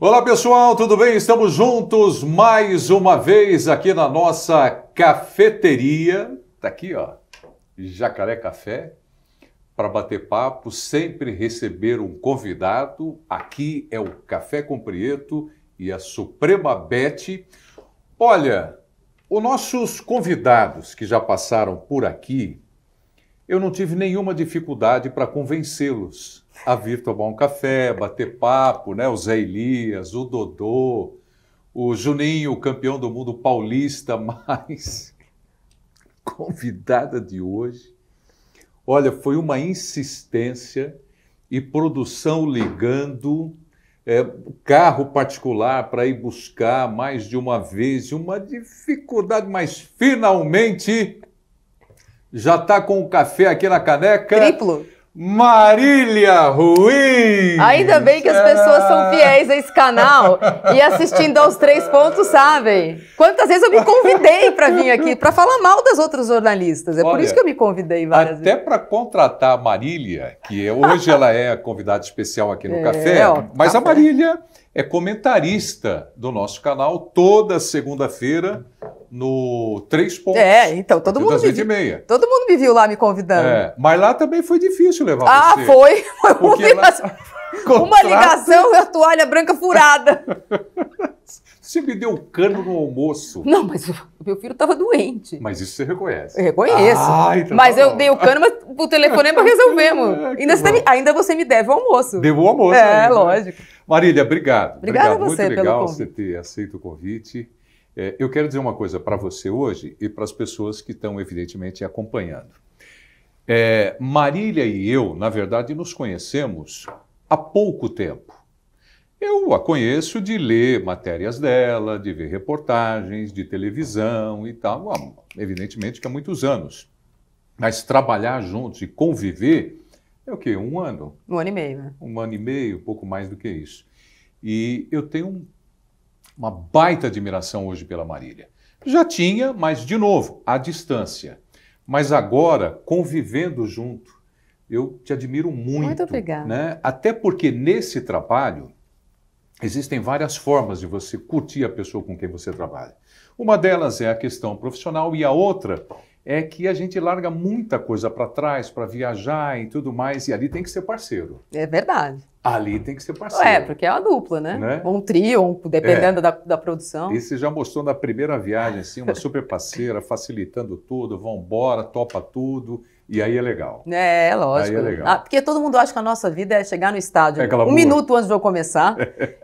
Olá pessoal, tudo bem? Estamos juntos mais uma vez aqui na nossa cafeteria. Tá aqui, ó, Jacaré Café, para bater papo, sempre receber um convidado. Aqui é o Café com Prieto e a Suprema Bet. Olha, os nossos convidados que já passaram por aqui, eu não tive nenhuma dificuldade para convencê-los a vir tomar um café, bater papo, né? O Zé Elias, o Dodô, o Juninho, o campeão do mundo paulista, mas convidada de hoje, olha, foi uma insistência e produção ligando, carro particular para ir buscar mais de uma vez, uma dificuldade, mas finalmente já está com o café aqui na caneca. Triplo. Marília Ruiz! Ainda bem que as pessoas são fiéis a esse canal e assistindo aos 3 pontos sabem. Quantas vezes eu me convidei para vir aqui para falar mal das outras jornalistas. Por isso que eu me convidei várias vezes. Até para contratar a Marília, que hoje ela é a convidada especial aqui no Café, mas a Marília é comentarista do nosso canal toda segunda-feira no 3 pontos. Então todo mundo me viu. Todo mundo me viu lá me convidando. Mas lá também foi difícil levar você. Foi. Porque uma ligação e a toalha branca furada. Você me deu cano no almoço. Não, mas o meu filho estava doente. Mas isso você reconhece. Eu reconheço. Então mas eu dei o cano, mas o telefonema resolvemos. Ainda você me deve o almoço. Devo o almoço. Lógico. Marília, obrigado. Obrigada a você muito legal pelo você ter aceito o convite. Eu quero dizer uma coisa para você hoje e para as pessoas que estão, evidentemente, acompanhando. Marília e eu, na verdade, nos conhecemos há pouco tempo. Eu a conheço de ler matérias dela, de ver reportagens de televisão e tal. Bom, evidentemente que há muitos anos. Mas trabalhar juntos e conviver é o quê? 1 ano? 1 ano e meio, né? 1 ano e meio, pouco mais do que isso. E eu tenho uma baita admiração hoje pela Marília. Já tinha, mas de novo, à distância. Mas agora, convivendo junto, eu te admiro muito. Muito obrigada. Né? Até porque nesse trabalho existem várias formas de você curtir a pessoa com quem você trabalha. Uma delas é a questão profissional e a outra é que a gente larga muita coisa para trás para viajar e tudo mais, e ali tem que ser parceiro. É verdade. Ali tem que ser parceiro. Porque é uma dupla, né? Um trio, dependendo da produção. E você já mostrou na primeira viagem, assim, uma super parceira, facilitando tudo, vão embora, topa tudo, e aí é legal. Lógico. Aí é legal. Porque todo mundo acha que a nossa vida é chegar no estádio 1 glamour. minuto antes do jogo começar,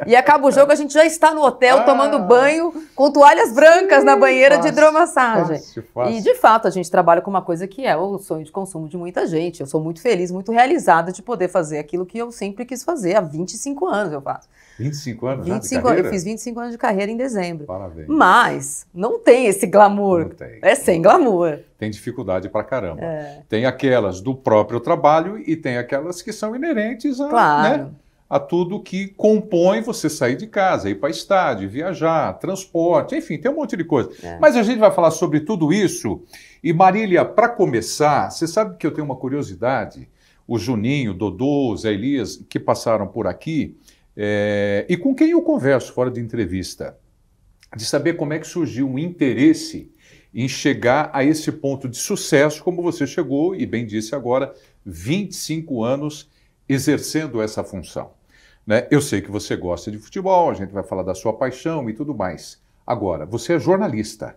e acaba o jogo, a gente já está no hotel tomando banho, com toalhas brancas na banheira de hidromassagem. Fácil. E, de fato, a gente trabalha com uma coisa que é o sonho de consumo de muita gente. Eu sou muito feliz, muito realizada de poder fazer aquilo que eu sempre quis fazer. Há 25 anos eu faço. 25 anos 25 de carreira? Eu fiz 25 anos de carreira em dezembro. Parabéns. Mas não tem esse glamour. Não tem. É sem glamour. Tem dificuldade pra caramba. Tem aquelas do próprio trabalho e tem aquelas que são inerentes a tudo que compõe você sair de casa, ir para estádio, viajar, transporte, enfim, tem um monte de coisa. Mas a gente vai falar sobre tudo isso. E Marília, para começar, você sabe que eu tenho uma curiosidade. O Juninho, o Dodô, o Zé Elias, que passaram por aqui, e com quem eu converso fora de entrevista, de saber como é que surgiu o interesse em chegar a esse ponto de sucesso, como você chegou, e bem disse agora, 25 anos exercendo essa função. Né? Eu sei que você gosta de futebol, a gente vai falar da sua paixão e tudo mais. Agora, você é jornalista.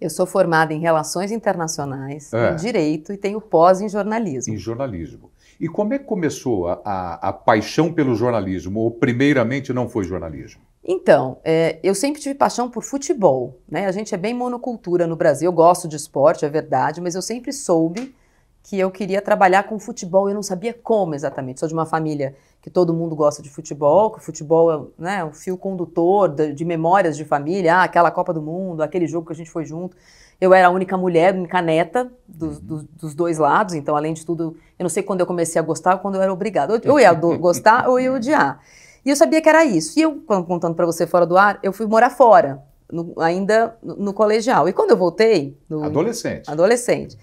Eu sou formada em Relações Internacionais, em Direito e tenho pós em Jornalismo. Em jornalismo. E como é que começou a paixão pelo jornalismo? Ou primeiramente não foi jornalismo? Então, eu sempre tive paixão por futebol, né? A gente é bem monocultura no Brasil, eu gosto de esporte, é verdade, mas eu sempre soube que eu queria trabalhar com futebol, eu não sabia como exatamente. Sou de uma família que todo mundo gosta de futebol, que o futebol é o fio condutor de memórias de família, aquela Copa do Mundo, aquele jogo que a gente foi junto. Eu era a única mulher, a única neta dos dois lados, então, além de tudo, eu não sei quando eu comecei a gostar, quando eu era obrigada. Eu ia gostar ou eu ia odiar. E eu sabia que era isso. E eu, contando para você fora do ar, eu fui morar fora, ainda no colegial. E quando eu voltei... Adolescente.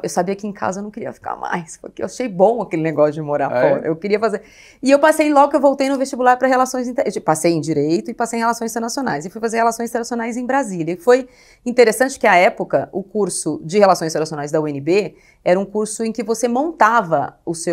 Eu sabia que em casa eu não queria ficar mais, porque eu achei bom aquele negócio de morar fora. Eu queria fazer. E eu passei, logo que eu voltei no vestibular para relações internacionais. Passei em Direito e passei em Relações Internacionais. E fui fazer Relações Internacionais em Brasília. E foi interessante que, à época, o curso de Relações Internacionais da UNB era um curso em que você montava os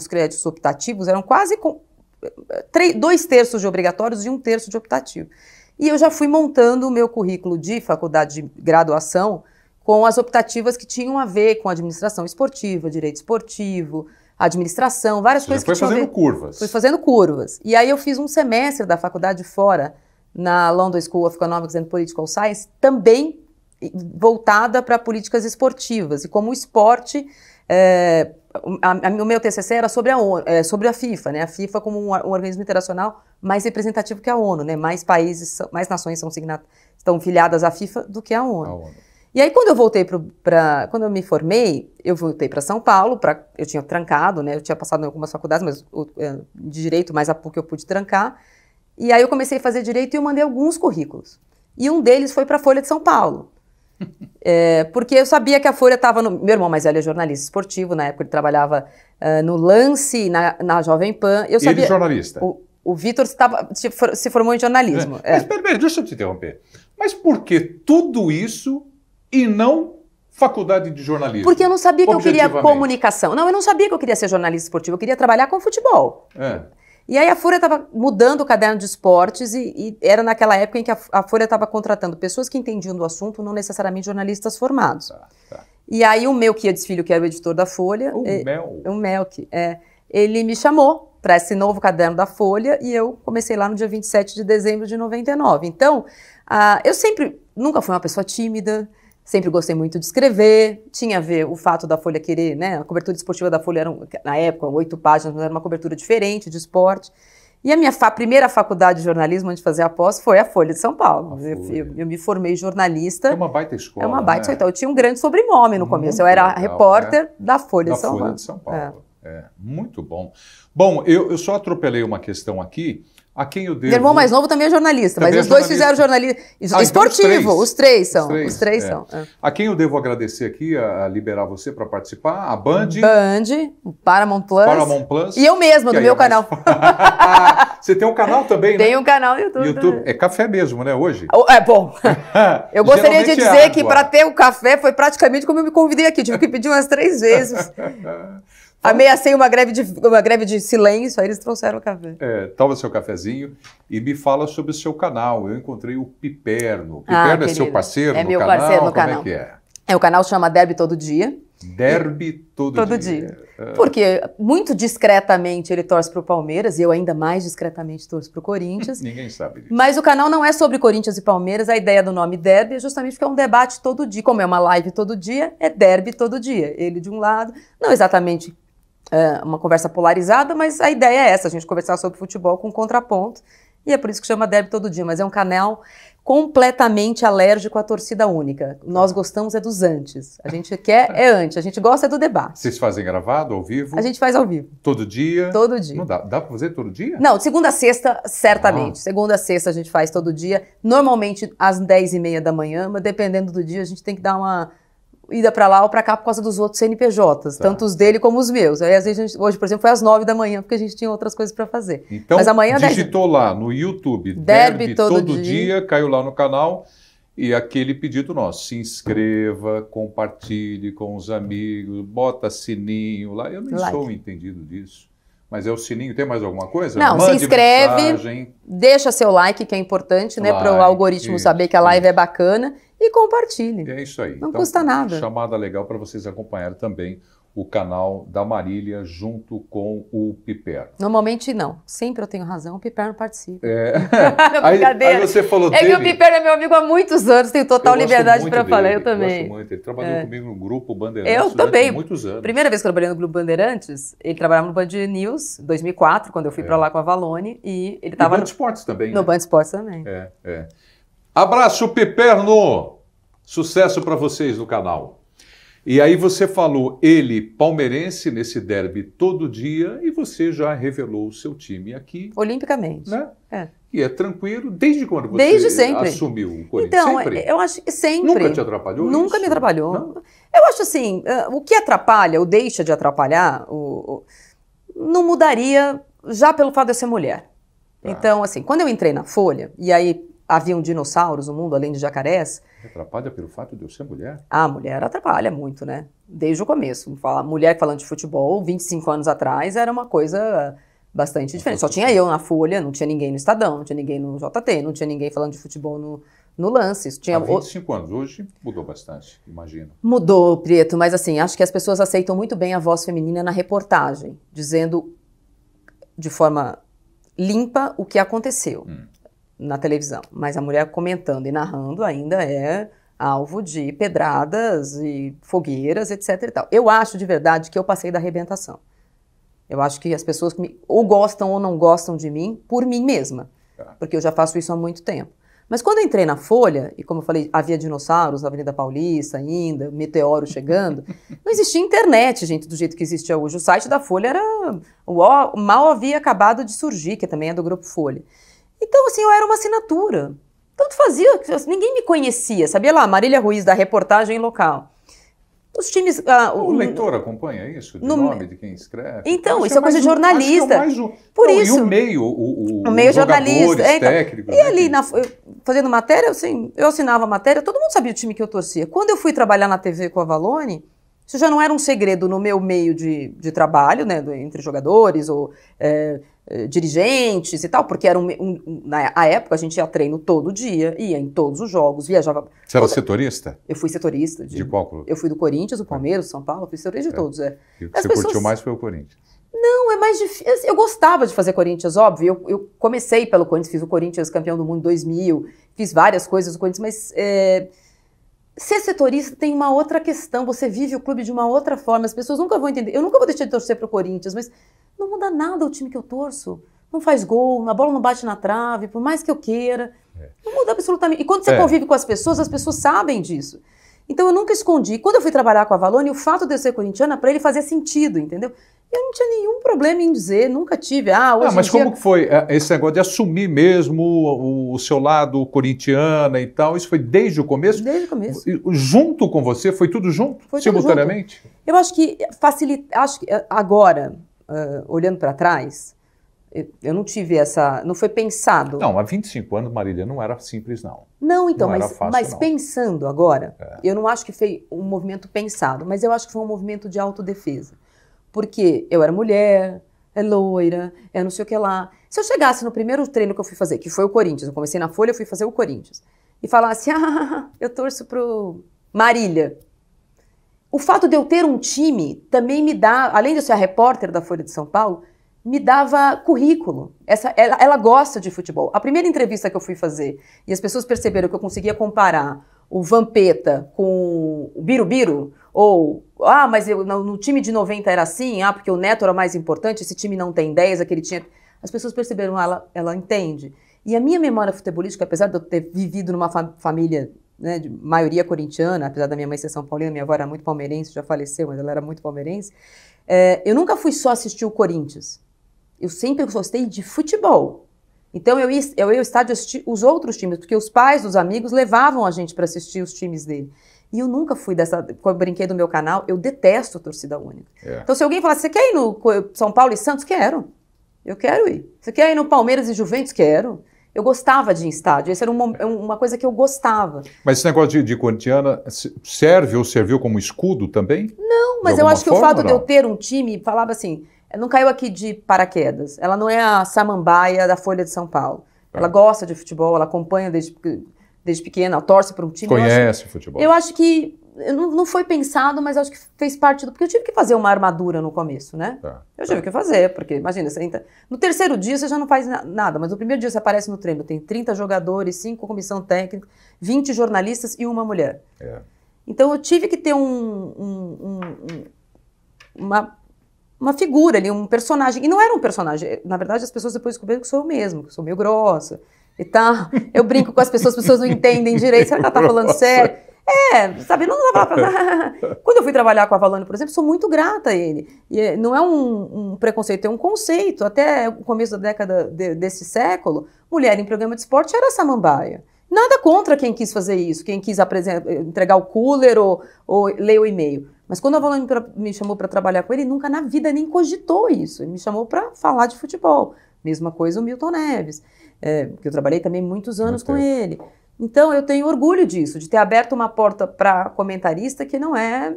créditos optativos, eram quase 2/3 de obrigatórios e 1/3 de optativo. E eu já fui montando o meu currículo de faculdade de graduação com as optativas que tinham a ver com administração esportiva, direito esportivo, administração, várias coisas que tinham a ver. Foi fazendo curvas. Fui fazendo curvas. E aí eu fiz um semestre da faculdade fora, na London School of Economics and Political Science, também voltada para políticas esportivas. E como o esporte, o meu TCC era sobre a ONU, sobre a FIFA, né? A FIFA como um organismo internacional mais representativo que a ONU, né? Mais países, mais nações estão filiadas à FIFA do que à ONU. E aí, quando eu voltei quando eu me formei, eu voltei para São Paulo, eu tinha trancado, né? Eu tinha passado em algumas faculdades, mas de Direito, mais a PUC eu pude trancar. E aí eu comecei a fazer Direito e eu mandei alguns currículos. E um deles foi para a Folha de São Paulo. Porque eu sabia que a Folha estava no... Meu irmão mais velho é jornalista esportivo, na época ele trabalhava no Lance, na Jovem Pan. Eu sabia, ele jornalista? O Vitor se formou em jornalismo. Mas peraí, deixa eu te interromper. Mas por que tudo isso e não faculdade de jornalismo? Porque eu não sabia que eu queria comunicação. Não, eu não sabia que eu queria ser jornalista esportivo, eu queria trabalhar com futebol. E aí a Folha estava mudando o caderno de esportes e era naquela época em que a Folha estava contratando pessoas que entendiam do assunto, não necessariamente jornalistas formados. E aí o Melquiades Filho, que era o editor da Folha... O Melqui, ele me chamou para esse novo caderno da Folha e eu comecei lá no dia 27 de dezembro de 99. Então, eu nunca fui uma pessoa tímida, sempre gostei muito de escrever, tinha a ver o fato da Folha querer, né, a cobertura esportiva da Folha era, na época, 8 páginas, mas era uma cobertura diferente de esporte. E a minha primeira faculdade de jornalismo, antes de fazer a pós, foi a Folha de São Paulo. Eu me formei jornalista. É uma baita escola. É uma baita escola. Então, eu tinha um grande sobrenome no começo. Eu era repórter da Folha de São Paulo. Da Folha de São Paulo. Muito bom. Bom, eu só atropelei uma questão aqui. A quem eu devo... Meu irmão mais novo também é jornalista, mas os dois fizeram jornalismo esportivo. Então os três são. A quem eu devo agradecer aqui a liberar você para participar? A Band, o Paramount Plus. E eu mesma, do meu canal. Você tem um canal também, né? Tem um canal no YouTube. É café mesmo, né, hoje? É bom. Eu gostaria de dizer que para ter o café foi praticamente como eu me convidei aqui. Tive que pedir umas 3 vezes. Ameacei uma greve de silêncio, aí eles trouxeram o café. Toma seu cafezinho e me fala sobre o seu canal. Eu encontrei o Piperno. O Piperno é seu parceiro no canal? É meu parceiro no canal. Como é que é? O canal chama Derby Todo Dia. Derby Todo Dia. Porque muito discretamente ele torce para o Palmeiras e eu ainda mais discretamente torço para o Corinthians. Ninguém sabe disso. Mas o canal não é sobre Corinthians e Palmeiras, a ideia do nome Derby é justamente porque é um debate todo dia. Como é uma live todo dia, é Derby todo dia. Ele de um lado, não exatamente uma conversa polarizada, mas a ideia é essa, a gente conversar sobre futebol com contraponto. E é por isso que chama Derby Todo Dia, mas é um canal completamente alérgico à torcida única. Nós gostamos dos antes. A gente quer antes, a gente gosta do debate. Vocês fazem gravado, ao vivo? A gente faz ao vivo. Todo dia? Todo dia. Não dá para fazer todo dia? Não, de segunda a sexta, certamente. Segunda a sexta a gente faz todo dia, normalmente às 10h30 da manhã, mas dependendo do dia a gente tem que dar uma ida para lá ou para cá por causa dos outros CNPJs, tanto os dele como os meus. Aí, às vezes, hoje, por exemplo, foi às 9 da manhã, porque a gente tinha outras coisas para fazer. Então, mas amanhã, digitou lá no YouTube, Derby Todo Dia, caiu lá no canal, e aquele pedido nosso, se inscreva, compartilhe com os amigos, bota sininho lá. Eu nem sou entendido disso. Mas é o sininho, tem mais alguma coisa? Não, mande se inscreve, deixa seu like, que é importante, né, para o algoritmo saber que a live é bacana, e compartilhe. É isso aí. Não custa nada. Chamada legal para vocês acompanharem também o canal da Marília junto com o Piperno. Normalmente não. Sempre eu tenho razão, o Piperno participa. Aí você falou dele. Que o Piperno é meu amigo há muitos anos, tenho total liberdade para falar. Eu também. Eu gosto muito. Ele trabalhou comigo no Grupo Bandeirantes. Eu também. Muitos anos. Primeira vez que eu trabalhei no Grupo Bandeirantes, ele trabalhava no Band News, 2004, quando eu fui para lá com a Valone, e ele estava no Band Esportes também. No Band Esportes também. Abraço, Piperno! Sucesso para vocês no canal. E aí você falou, ele palmeirense nesse derby todo dia, e você já revelou o seu time aqui. Olimpicamente. Né? E é tranquilo desde quando você Desde sempre. assumiu o Corinthians? Então, sempre? eu acho que sempre. Nunca te atrapalhou Nunca isso? me atrapalhou. Não? Eu acho assim, o que atrapalha ou deixa de atrapalhar, não mudaria já pelo fato de eu ser mulher. Tá. Então, assim, quando eu entrei na Folha, e aí haviam dinossauros no mundo, além de jacarés. Atrapalha pelo fato de eu ser mulher? A mulher atrapalha muito, né? Desde o começo. Mulher falando de futebol, 25 anos atrás, era uma coisa bastante diferente. Só tinha eu na Folha, não tinha ninguém no Estadão, não tinha ninguém no JT, não tinha ninguém falando de futebol no Lance. Tinha Há 25 anos. Hoje mudou bastante, imagino. Mudou, Prieto, mas assim, acho que as pessoas aceitam muito bem a voz feminina na reportagem, dizendo de forma limpa o que aconteceu na televisão. Mas a mulher comentando e narrando ainda é alvo de pedradas e fogueiras, etc e tal. Eu acho de verdade que eu passei da arrebentação. Eu acho que as pessoas ou gostam ou não gostam de mim por mim mesma, porque eu já faço isso há muito tempo. Mas quando eu entrei na Folha, e como eu falei, havia dinossauros na Avenida Paulista ainda, meteoro chegando, não existia internet, gente, do jeito que existia hoje. O site da Folha mal havia acabado de surgir, que também é do Grupo Folha. Então, assim, eu era uma assinatura. Tanto fazia, ninguém me conhecia, sabia lá, Marília Ruiz, da reportagem local. Os times... O leitor acompanha isso? De nome de quem escreve? Então, isso é coisa de jornalista. Por isso. E o meio, o meio jornalista. Técnicos. E ali, fazendo matéria, assim, eu assinava a matéria, todo mundo sabia o time que eu torcia. Quando eu fui trabalhar na TV com a Valone, isso já não era um segredo no meu meio de trabalho, né, entre jogadores ou dirigentes e tal, porque era na época a gente ia treino todo dia, ia em todos os jogos, viajava. Você era setorista? Eu fui setorista. De qual clube? Eu fui do Corinthians, do Palmeiras, do São Paulo, fui setorista de todos. E o que você curtiu mais foi o Corinthians? Não, é mais difícil. Eu gostava de fazer Corinthians, óbvio. Eu comecei pelo Corinthians, fiz o Corinthians campeão do mundo em 2000, fiz várias coisas do Corinthians, mas ser setorista tem uma outra questão. Você vive o clube de uma outra forma. As pessoas nunca vão entender. Eu nunca vou deixar de torcer pro Corinthians, mas não muda nada o time que eu torço. Não faz gol, a bola não bate na trave, por mais que eu queira. Não muda absolutamente. E quando você convive com as pessoas sabem disso. Então eu nunca escondi. Quando eu fui trabalhar com a Valone, o fato de eu ser corintiana, para ele fazia sentido, entendeu? Eu não tinha nenhum problema em dizer, nunca tive. Hoje mas em dia... como que foi esse negócio de assumir mesmo o seu lado corintiana e tal? Isso foi desde o começo? Desde o começo. Junto com você? Foi tudo junto? Foi simultaneamente? Tudo junto. Eu acho que facilita. Acho que agora, olhando para trás, eu não tive essa... Não foi pensado. Não, há 25 anos, Marília, não era simples, não. Não, então, não era fácil, mas não. Pensando agora, eu não acho que foi um movimento pensado, mas eu acho que foi um movimento de autodefesa. Porque eu era mulher, loira, não sei o que lá. Se eu chegasse no primeiro treino que eu fui fazer, que foi o Corinthians, eu comecei na Folha, eu fui fazer o Corinthians, e falasse, eu torço pro Marília. O fato de eu ter um time também me dá, além de eu ser a repórter da Folha de São Paulo, me dava currículo. Ela gosta de futebol. A primeira entrevista que eu fui fazer, e as pessoas perceberam que eu conseguia comparar o Vampeta com o Birubiru, ou, mas no time de 90 era assim, porque o Neto era mais importante, esse time não tem 10, aquele tinha... As pessoas perceberam, ela entende. E a minha memória futebolística, apesar de eu ter vivido numa família, né, de maioria corintiana, apesar da minha mãe ser São Paulina, minha avó era muito palmeirense, já faleceu, mas ela era muito palmeirense, eu nunca fui só assistir o Corinthians. Eu sempre gostei de futebol. Então eu ia ao estádio assistir os outros times, porque os pais dos amigos levavam a gente para assistir os times dele. E eu nunca fui quando eu brinquei do meu canal, eu detesto a torcida única. Então se alguém falasse, você quer ir no São Paulo e Santos? Quero. Eu quero ir. Você quer ir no Palmeiras e Juventus? Quero. Eu gostava de ir em estádio, essa era uma coisa que eu gostava. Mas esse negócio de corintiana serve ou serviu como escudo também? Não, mas eu acho que o fato de eu ter um time, falava assim, não caiu aqui de paraquedas, ela não é a samambaia da Folha de São Paulo. Ela gosta de futebol, ela acompanha desde pequena, ela torce para um time. Conhece futebol. Eu acho que não foi pensado, mas acho que fez parte porque eu tive que fazer uma armadura no começo, né? Eu tive que fazer, porque imagina, no terceiro dia você já não faz nada, mas no primeiro dia você aparece no treino, tem 30 jogadores, 5 comissão técnica, 20 jornalistas e uma mulher. Então eu tive que ter uma figura ali, um personagem. E não era um personagem. Na verdade, as pessoas depois descobriram que sou eu mesmo, que sou meio grossa e tal. Eu brinco com as pessoas não entendem direito. Será que ela tá falando sério? Sabe, não dava pra... Quando eu fui trabalhar com a Avalone, por exemplo, sou muito grata a ele. E não é um preconceito, é um conceito. Até o começo da década desse século, mulher em programa de esporte era samambaia. Nada contra quem quis fazer isso, quem quis entregar o cooler ou ler o e-mail. Mas quando a Avalone me chamou para trabalhar com ele, nunca na vida nem cogitou isso. Ele me chamou para falar de futebol. Mesma coisa o Milton Neves, que eu trabalhei também muitos anos com ele. Então, eu tenho orgulho disso, de ter aberto uma porta para comentarista que não é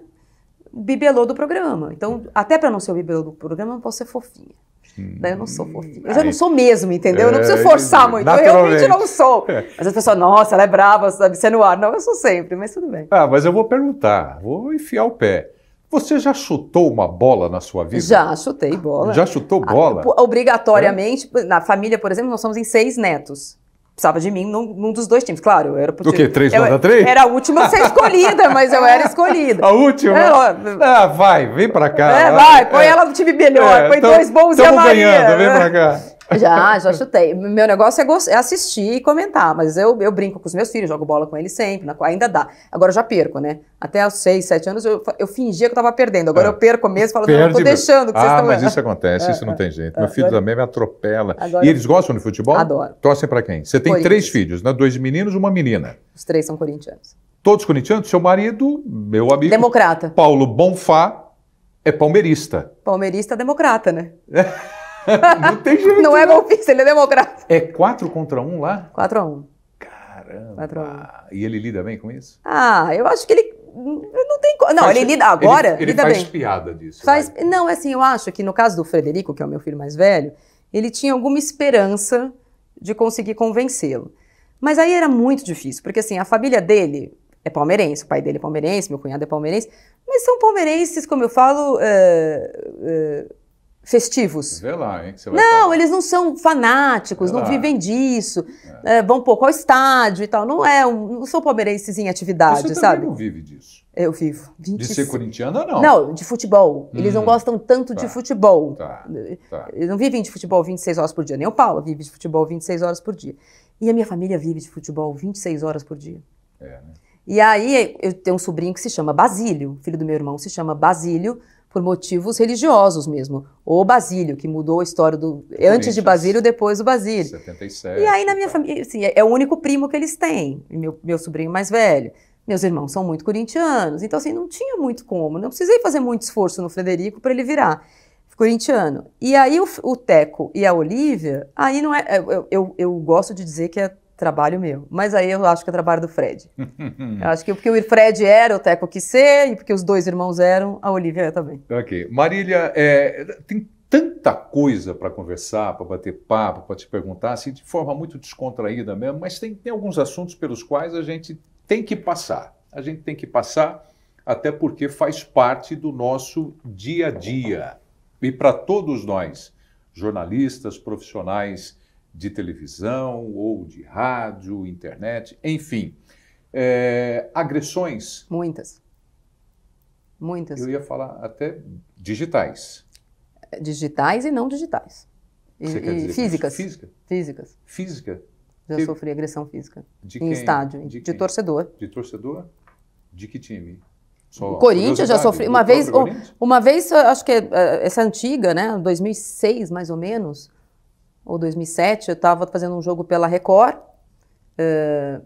o bibelô do programa. Então, até para não ser o bibelô do programa, eu não posso ser fofinha. Daí eu não sou fofinha. Eu já não sou mesmo, entendeu? Eu não preciso forçar muito. Eu realmente não sou. Mas as pessoas, nossa, ela é brava, sabe? Você é no ar. Não, eu sou sempre, mas tudo bem. Mas eu vou perguntar, vou enfiar o pé. Você já chutou uma bola na sua vida? Já chutei bola. Já chutou bola? Obrigatoriamente. Na família, por exemplo, nós somos em 6 netos. Precisava de mim num dos 2 times. Claro, eu era... Do quê? 3-3? Era a última a ser escolhida, mas eu era escolhida. A última? Vem pra cá. Põe ela no time melhor. Põe 2 bons e a Maria. Ganhando, vem pra cá. Já chutei. Meu negócio é assistir e comentar, mas eu brinco com os meus filhos, jogo bola com eles sempre, ainda dá. Agora eu já perco, né? Até aos 6, 7 anos eu fingia que eu tava perdendo. Agora eu perco mesmo, falo, não, eu tô deixando que vocês estão... mas isso acontece, isso não tem jeito. Meu filho também me atropela. E eles gostam de futebol? Adoro. Torcem pra quem? Você tem 3 filhos, né? 2 meninos e uma menina. Os 3 são corintianos. Todos corintianos? Seu marido, meu amigo... Democrata. Paulo Bonfá é palmeirista. Palmeirista democrata, né? Não tem jeito. Não é golpista, ele é democrata. É 4-1 lá? 4-1. Caramba. 4-1. E ele lida bem com isso? Eu acho que ele não tem... Não, ele lida agora, ele lida faz bem. Piada disso. Não, assim, eu acho que no caso do Frederico, que é o meu filho mais velho, ele tinha alguma esperança de conseguir convencê-lo. Mas aí era muito difícil, porque assim, a família dele é palmeirense, o pai dele é palmeirense, meu cunhado é palmeirense, mas são palmeirenses, como eu falo... festivos. Vê lá, hein? Que você vai falar. Eles não são fanáticos, não vivem disso. Vão pouco ao estádio e tal. Não são palmeirenses em atividade, você sabe? Você não vive disso? Eu vivo. De ser corintiana, não? Não, de futebol. Eles não gostam tanto de futebol. Tá. Eles não vivem de futebol 26 horas por dia. Nem o Paulo vive de futebol 26 horas por dia. E a minha família vive de futebol 26 horas por dia. Né? E aí eu tenho um sobrinho que se chama Basílio. O filho do meu irmão se chama Basílio. Por motivos religiosos mesmo. O Basílio, que mudou a história do... Antes de Basílio, depois do Basílio. 77. E aí na minha família, assim, é o único primo que eles têm. Meu sobrinho mais velho. Meus irmãos são muito corintianos. Então, assim, não tinha muito como. Não precisei fazer muito esforço no Frederico para ele virar corintiano. E aí o Teco e a Olívia, aí não é... Eu gosto de dizer que é trabalho meu. Mas aí eu acho que é trabalho do Fred. Eu acho que porque o Fred era, o Teco quis ser, e porque os 2 irmãos eram, a Olívia também. Ok. Marília, tem tanta coisa para conversar, para bater papo, para te perguntar, assim, de forma muito descontraída mesmo, mas tem alguns assuntos pelos quais a gente tem que passar. A gente tem que passar até porque faz parte do nosso dia a dia. E para todos nós, jornalistas, profissionais de televisão ou de rádio, internet, enfim. Agressões. Muitas. Eu ia falar até digitais. Digitais e não digitais. Você quer dizer físicas. Físicas? Já sofri agressão física. De em quem? estádio. De torcedor. De torcedor? De que time? Corinthians já sofri. Uma vez, acho que essa antiga, né? 2006, mais ou menos, ou 2007, eu estava fazendo um jogo pela Record.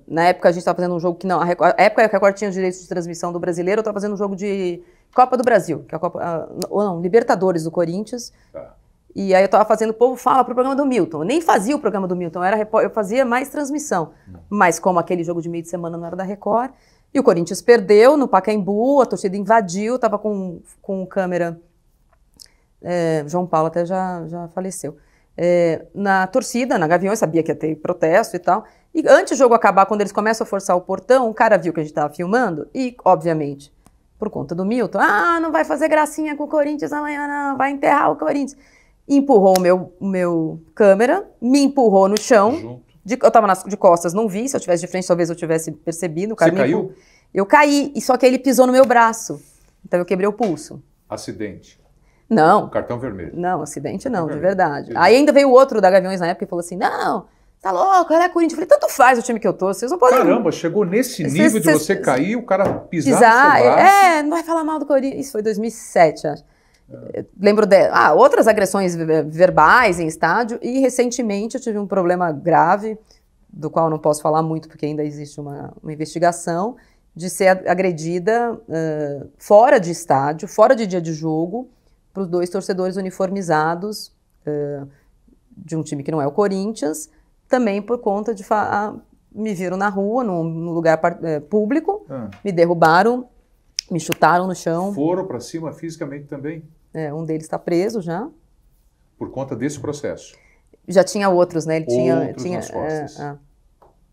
Na época a gente estava fazendo um jogo que não... A época a Record tinha os direitos de transmissão do Brasileiro, eu estava fazendo um jogo de Copa do Brasil, que é a Copa... Libertadores do Corinthians. Tá. E aí eu estava fazendo O Povo Fala pro programa do Milton. Eu nem fazia o programa do Milton, eu fazia mais transmissão. Mas como aquele jogo de meio de semana não era da Record, e o Corinthians perdeu no Pacaembu, a torcida invadiu, estava com câmera... João Paulo até já faleceu. Na torcida, na Gaviões, sabia que ia ter protesto e tal. E antes do jogo acabar, quando eles começam a forçar o portão, um cara viu que a gente estava filmando e, obviamente, por conta do Milton, não vai fazer gracinha com o Corinthians amanhã, não, vai enterrar o Corinthians. Empurrou o meu câmera, me empurrou no chão. Eu estava de costas, não vi. Se eu tivesse de frente, talvez eu tivesse percebido. Você caiu? Eu caí, só que ele pisou no meu braço. Então eu quebrei o pulso. Acidente? Não. Cartão vermelho? Não, acidente não, de verdade. Aí ainda veio o outro da Gaviões na época e falou assim, não, Tá louco, ela é Corinthians. Eu falei, tanto faz o time que eu torço, vocês não podem... Caramba, chegou nesse nível de você cair, o cara pisar no seu braço. Não vai falar mal do Corinthians. Isso foi 2007, acho. Lembro de outras agressões verbais em estádio, e recentemente eu tive um problema grave, do qual não posso falar muito porque ainda existe uma investigação, de ser agredida fora de estádio, fora de dia de jogo, por 2 torcedores uniformizados de um time que não é o Corinthians, também por conta de me viram na rua, num lugar público, me derrubaram, me chutaram no chão. Foram para cima fisicamente também? Um deles está preso já. Por conta desse processo? Já tinha outros, né? Ele tinha nas costas.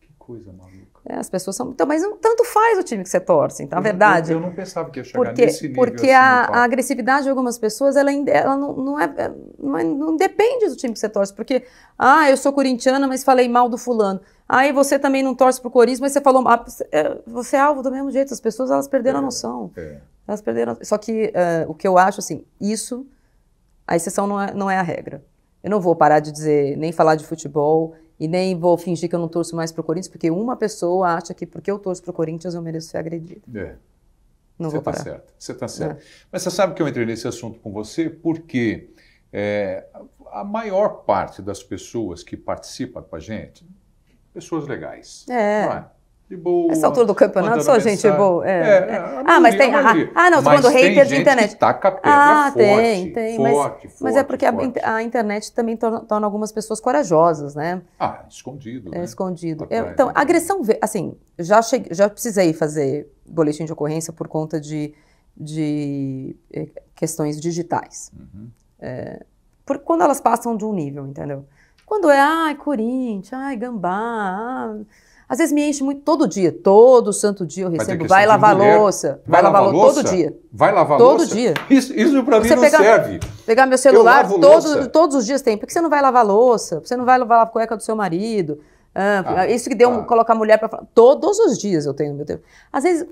Que coisa maluca. As pessoas são... Então, mas tanto faz o time que você torce, então, na verdade... Eu não pensava que ia chegar nesse nível. Porque assim, a agressividade de algumas pessoas, ela não depende do time que você torce. Porque, eu sou corintiana, mas falei mal do fulano. E você também não torce pro Corinthians, mas você falou... você é alvo do mesmo jeito. As pessoas, elas perderam a noção. Elas perderam... Só que o que eu acho, assim, a exceção não é a regra. Eu não vou parar de dizer, nem falar de futebol... E nem vou fingir que eu não torço mais pro Corinthians, porque uma pessoa acha que porque eu torço pro Corinthians eu mereço ser agredido. Não vou parar. Você está certo. Mas você sabe que eu entrei nesse assunto com você porque a maior parte das pessoas que participam com a gente, pessoas legais. Não é? De boa. Essa altura do campeonato, só gente boa. Mas tem... não, tô falando hater de internet. Que taca a pedra forte, tem. Forte, mas é porque a internet também torna algumas pessoas corajosas, né? Escondido. Né? Escondido. Então, agressão... Assim, já precisei fazer boletim de ocorrência por conta de questões digitais. Quando elas passam de um nível, entendeu? Quando Corinthians, Gambá... Às vezes me enche muito todo dia, todo santo dia eu recebo, vai lavar louça. Vai lavar louça todo dia. Vai lavar todo louça? Dia. Isso pra mim não serve. Pegar meu celular, todos os dias tem. Por que você não vai lavar louça? Por que você não vai lavar a cueca do seu marido? Isso que deu colocar a mulher pra falar. Todos os dias eu tenho no meu tempo. Às vezes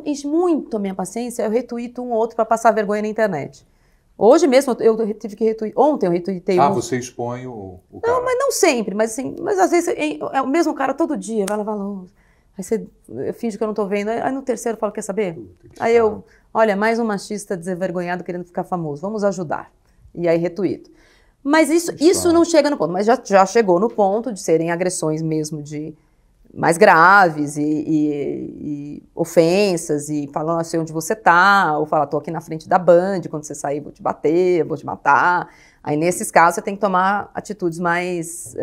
enche muito a minha paciência, eu retuito um ou outro pra passar vergonha na internet. Hoje mesmo eu tive que retweetar. Ontem eu retuitei você expõe o cara. Não, mas não sempre. Mas às vezes é o mesmo cara todo dia, vai lavar louça. Aí eu finjo que eu não tô vendo. Aí no terceiro eu falo, quer saber? Olha, mais um machista desenvergonhado querendo ficar famoso. Vamos ajudar. E aí retuito. Mas isso não chega no ponto. Mas já chegou no ponto de serem agressões mesmo mais graves e ofensas, e falando assim onde você tá, ou falar, tô aqui na frente da Band, quando você sair vou te bater, vou te matar. Aí nesses casos você tem que tomar atitudes mais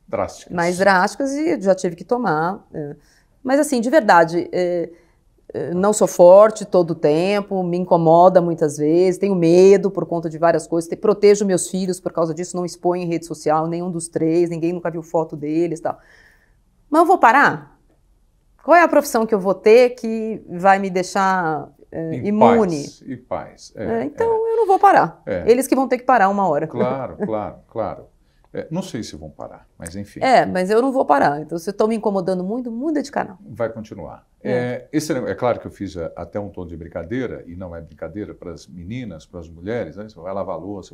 drásticas, e já tive que tomar. Mas assim, de verdade, não sou forte todo o tempo, me incomoda muitas vezes, tenho medo por conta de várias coisas, protejo meus filhos por causa disso, não exponho em rede social, nenhum dos 3, ninguém nunca viu foto deles e tal. Mas eu vou parar? Qual é a profissão que eu vou ter que vai me deixar imune? Paz. Então eu não vou parar. Eles que vão ter que parar uma hora. Claro. Não sei se vão parar, mas enfim. Mas eu não vou parar. Então, se eu estou me incomodando muito, muda de canal. Vai continuar. É claro que eu fiz até um tom de brincadeira, e não é brincadeira para as meninas, para as mulheres, né? Você vai lavar louça.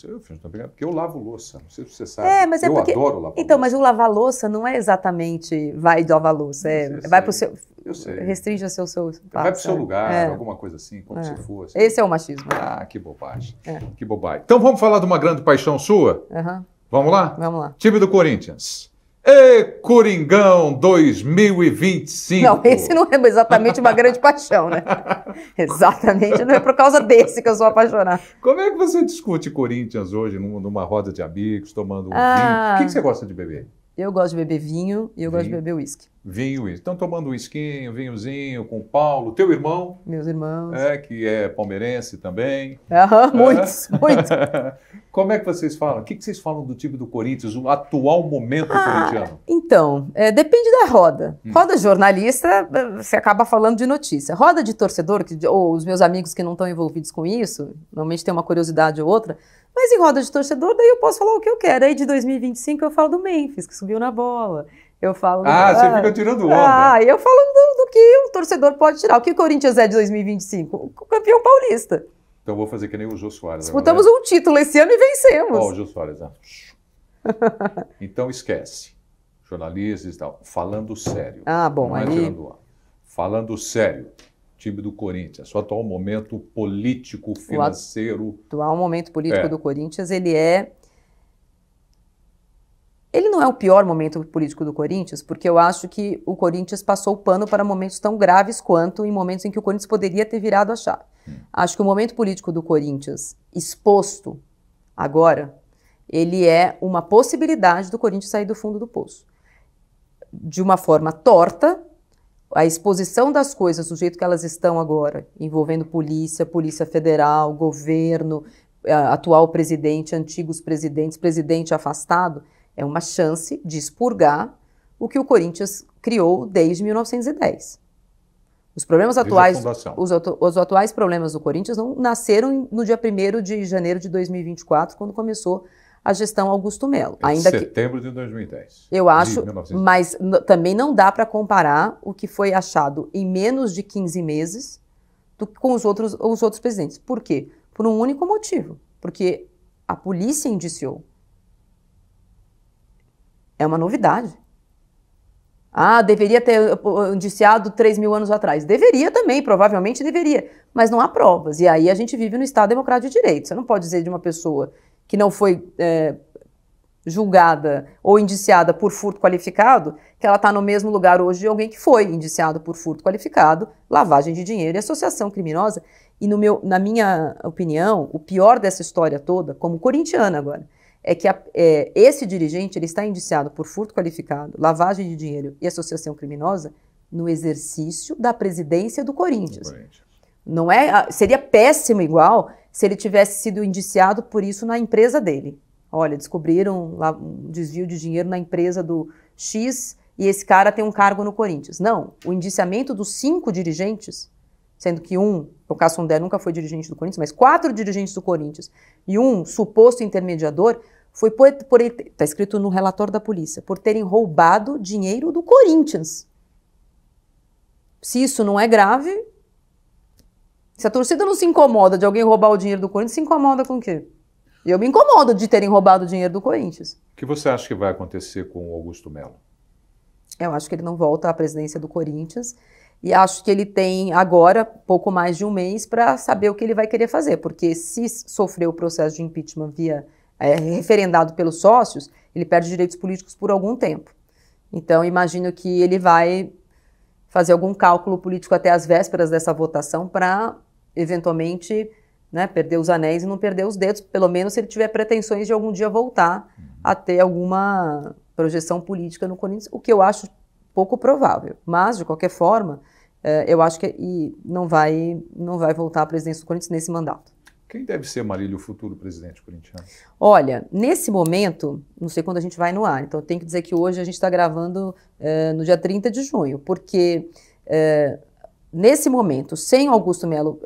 Eu fiz um tom de brincadeira, porque eu lavo louça, não sei se você sabe. Mas eu adoro lavar louça. Então, mas o lavar louça não é exatamente vai lavar louça, vai para o seu... Eu sei. Restringe o seu espaço. Vai para o seu lugar, alguma coisa assim, como se fosse. Esse é o machismo. Que bobagem. Que bobagem. Então vamos falar de uma grande paixão sua? Vamos lá? Vamos lá. Time do Corinthians. Coringão 2025. Não, esse não é exatamente uma grande paixão, né? Exatamente, não é por causa desse que eu sou apaixonada. Como é que você discute Corinthians hoje numa roda de amigos, tomando um vinho? O que você gosta de beber? Eu gosto de beber vinho e eu gosto de beber uísque. Vinho e uísque. Então, tomando um whiskinho, vinhozinho com o Paulo, teu irmão. Meus irmãos. Que é palmeirense também. Muitos. Como é que vocês falam? O que vocês falam do time do Corinthians, o atual momento corintiano? Então, depende da roda. Roda jornalista, você acaba falando de notícia. Roda de torcedor, ou os meus amigos que não estão envolvidos com isso, normalmente tem uma curiosidade ou outra, mas em roda de torcedor, daí eu posso falar o que eu quero. Aí de 2025 eu falo do Memphis, que subiu na bola. Eu falo... você fica tirando onda. Eu falo do que o torcedor pode tirar. O que o Corinthians é de 2025? O campeão paulista. Então vou fazer que nem o Jô Soares. Disputamos um título esse ano e vencemos. O Jô Soares. Então esquece. Jornalistas e tal. Falando sério. Ah, bom, não é aí... tirando ar. Falando sério. Time do Corinthians. O atual momento político, financeiro. O atual momento político do Corinthians, ele não é o pior momento político do Corinthians, porque eu acho que o Corinthians passou o pano para momentos tão graves quanto em momentos em que o Corinthians poderia ter virado a chave. Acho que o momento político do Corinthians, exposto agora, ele é uma possibilidade do Corinthians sair do fundo do poço. De uma forma torta, a exposição das coisas do jeito que elas estão agora, envolvendo polícia, Polícia Federal, governo, atual presidente, antigos presidentes, presidente afastado, é uma chance de expurgar o que o Corinthians criou desde 1910. Os problemas atuais, os atuais problemas do Corinthians não nasceram no dia 1º de janeiro de 2024, quando começou a gestão Augusto Melo. Ainda setembro de 2010. Eu acho, mas também não dá para comparar o que foi achado em menos de 15 meses com os outros presidentes. Por quê? Por um único motivo. Porque a polícia indiciou. É uma novidade. Ah, deveria ter indiciado 3.000 anos atrás. Deveria também, provavelmente deveria. Mas não há provas. E aí a gente vive no Estado Democrático de Direito. Você não pode dizer de uma pessoa que não foi julgada ou indiciada por furto qualificado, que ela está no mesmo lugar hoje de alguém que foi indiciado por furto qualificado, lavagem de dinheiro e associação criminosa. E na minha opinião, o pior dessa história toda, como corintiana agora, é que esse dirigente ele está indiciado por furto qualificado, lavagem de dinheiro e associação criminosa no exercício da presidência do Corinthians. Não seria péssimo igual se ele tivesse sido indiciado por isso na empresa dele. Olha, descobriram lá um desvio de dinheiro na empresa do X e esse cara tem um cargo no Corinthians. Não, o indiciamento dos 5 dirigentes, sendo que o Cassundé nunca foi dirigente do Corinthians, mas 4 dirigentes do Corinthians e um suposto intermediador, foi está escrito no relatório da polícia, por terem roubado dinheiro do Corinthians. Se isso não é grave, se a torcida não se incomoda de alguém roubar o dinheiro do Corinthians, se incomoda com o quê? Eu me incomodo de terem roubado o dinheiro do Corinthians. O que você acha que vai acontecer com o Augusto Melo? Eu acho que ele não volta à presidência do Corinthians e acho que ele tem agora pouco mais de um mês para saber o que ele vai querer fazer, porque se sofrer o processo de impeachment referendado pelos sócios, ele perde direitos políticos por algum tempo. Então, imagino que ele vai fazer algum cálculo político até as vésperas dessa votação para, eventualmente, perder os anéis e não perder os dedos, pelo menos se ele tiver pretensões de algum dia voltar a ter alguma projeção política no Corinthians, o que eu acho pouco provável. Mas, de qualquer forma, eu acho que não vai voltar à presidência do Corinthians nesse mandato. Quem deve ser, Marília, o futuro presidente corintiano? Olha, nesse momento, não sei quando a gente vai no ar, então eu tenho que dizer que hoje a gente está gravando no dia 30 de junho, porque nesse momento, sem o Augusto Melo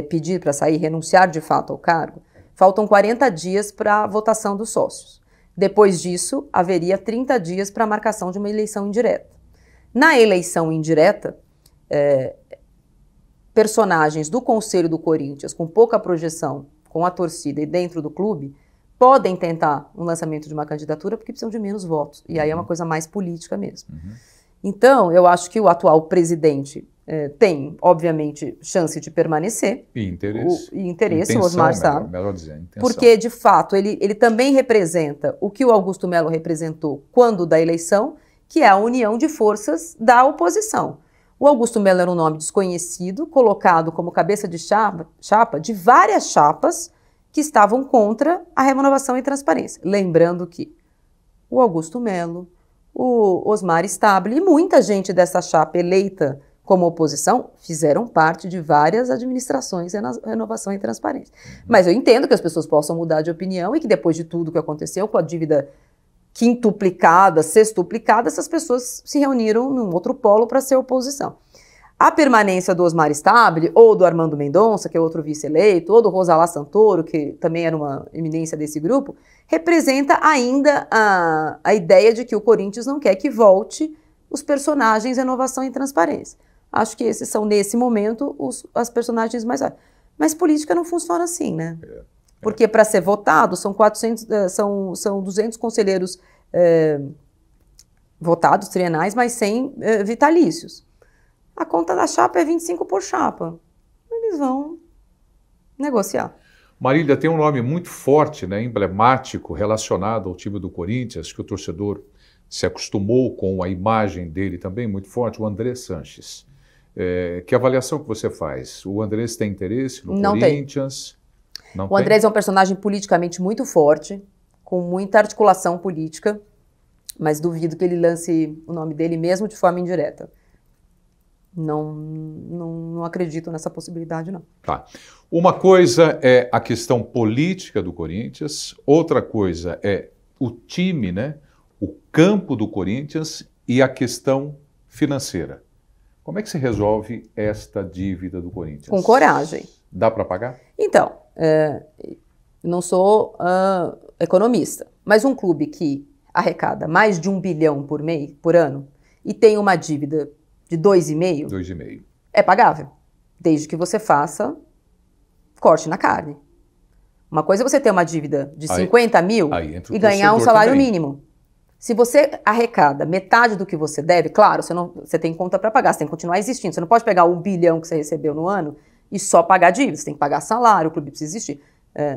pedir para sair, renunciar de fato ao cargo, faltam 40 dias para a votação dos sócios. Depois disso, haveria 30 dias para a marcação de uma eleição indireta. Na eleição indireta, personagens do Conselho do Corinthians, com pouca projeção, com a torcida e dentro do clube, podem tentar um lançamento de uma candidatura porque precisam de menos votos. E aí é uma coisa mais política mesmo. Então, eu acho que o atual presidente tem, obviamente, chance de permanecer. E interesse. Intenção, o Osmar sabe. Melhor dizer, intenção. Porque, de fato, ele também representa o que o Augusto Melo representou quando da eleição, que é a união de forças da oposição. O Augusto Melo era um nome desconhecido, colocado como cabeça de chapa de várias chapas que estavam contra a renovação e transparência. Lembrando que o Augusto Melo, o Osmar Stabile e muita gente dessa chapa eleita como oposição fizeram parte de várias administrações em renovação e transparência. Mas eu entendo que as pessoas possam mudar de opinião e que depois de tudo que aconteceu com a dívida quintuplicada, sextuplicada, essas pessoas se reuniram num outro polo para ser oposição. A permanência do Osmar Stabile, ou do Armando Mendonça, que é outro vice-eleito, ou do Rosalá Santoro, que também era uma eminência desse grupo, representa ainda a ideia de que o Corinthians não quer que volte os personagens Renovação e Transparência. Acho que esses são, nesse momento, as personagens mais... Mas política não funciona assim, né? Porque para ser votado são 400, são 200 conselheiros votados, trienais, mas sem vitalícios. A conta da chapa é 25 por chapa. Eles vão negociar. Marília, tem um nome muito forte, né, emblemático, relacionado ao time do Corinthians, que o torcedor se acostumou com a imagem dele também muito forte, o André Sanches. Que avaliação que você faz? O Andrés tem interesse no Corinthians? Não tem. O Andrés é um personagem politicamente muito forte, com muita articulação política, mas duvido que ele lance o nome dele mesmo de forma indireta. Não acredito nessa possibilidade, não. Tá. Uma coisa é a questão política do Corinthians, outra coisa é o time, né? O campo do Corinthians e a questão financeira. Como é que se resolve esta dívida do Corinthians? Com coragem. Dá para pagar? Então, não sou economista, mas um clube que arrecada mais de 1 bilhão por ano e tem uma dívida de 2,5... 2,5. É pagável, desde que você faça corte na carne. Uma coisa é você ter uma dívida de 50 mil e ganhar um salário mínimo. Se você arrecada metade do que você deve, claro, você tem conta para pagar, você tem que continuar existindo. Você não pode pegar 1 bilhão que você recebeu no ano e só pagar dívida. Você tem que pagar salário, o clube precisa existir.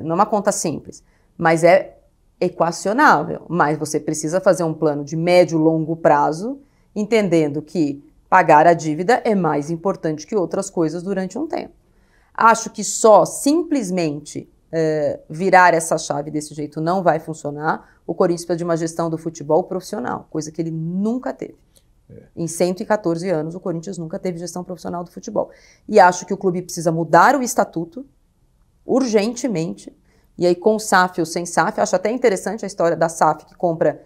Não é uma conta simples, mas é equacionável. Mas você precisa fazer um plano de médio e longo prazo, entendendo que pagar a dívida é mais importante que outras coisas durante um tempo. Acho que só simplesmente virar essa chave desse jeito não vai funcionar. O Corinthians precisa de uma gestão do futebol profissional, coisa que ele nunca teve. Em 114 anos, o Corinthians nunca teve gestão profissional do futebol. E acho que o clube precisa mudar o estatuto urgentemente. E aí, com SAF ou sem SAF, acho até interessante a história da SAF que compra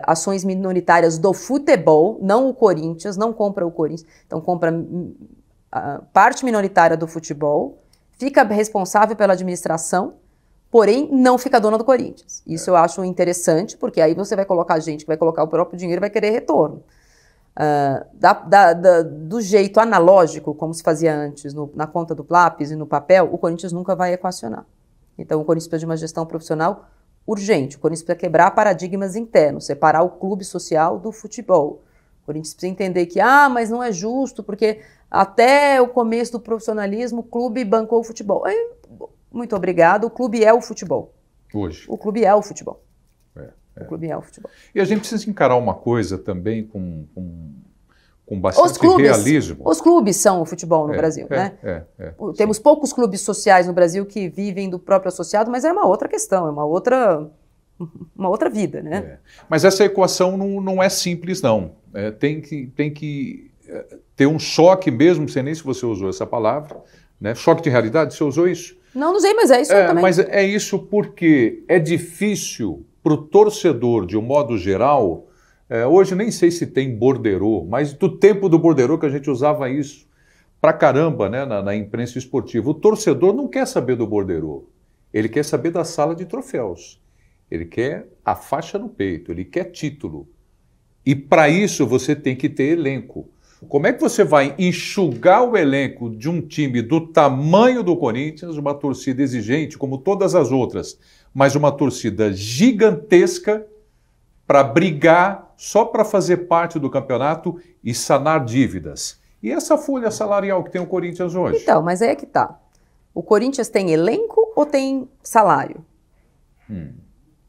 ações minoritárias do futebol, não o Corinthians, não compra o Corinthians. Então, compra parte minoritária do futebol, fica responsável pela administração, porém não fica dona do Corinthians. Isso eu acho interessante, porque aí você vai colocar gente que vai colocar o próprio dinheiro e vai querer retorno. Do jeito analógico, como se fazia antes, na conta do lápis e no papel, o Corinthians nunca vai equacionar. Então o Corinthians precisa de uma gestão profissional urgente. O Corinthians precisa quebrar paradigmas internos, separar o clube social do futebol. O Corinthians precisa entender que, mas não é justo, porque até o começo do profissionalismo o clube bancou o futebol. Muito obrigado, o clube é o futebol. Hoje. O clube é o futebol. O clube é o futebol. E a gente precisa encarar uma coisa também com bastante realismo. Os clubes são o futebol no Brasil, né? Temos poucos clubes sociais no Brasil que vivem do próprio associado, mas é uma outra questão, é uma outra vida, né? Mas essa equação não é simples, não. Tem que ter um choque mesmo, não sei nem se você usou essa palavra, né? Choque de realidade, você usou isso? Não usei, mas é isso também. Mas é isso porque é difícil para o torcedor, de um modo geral. Hoje nem sei se tem borderô, mas do tempo do borderô que a gente usava isso pra caramba, né, na imprensa esportiva. O torcedor não quer saber do borderô, ele quer saber da sala de troféus, ele quer a faixa no peito, ele quer título. E para isso você tem que ter elenco. Como é que você vai enxugar o elenco de um time do tamanho do Corinthians, uma torcida exigente como todas as outras, mas uma torcida gigantesca, para brigar só para fazer parte do campeonato e sanar dívidas? E essa folha salarial que tem o Corinthians hoje? Então, mas aí é que tá. O Corinthians tem elenco ou tem salário?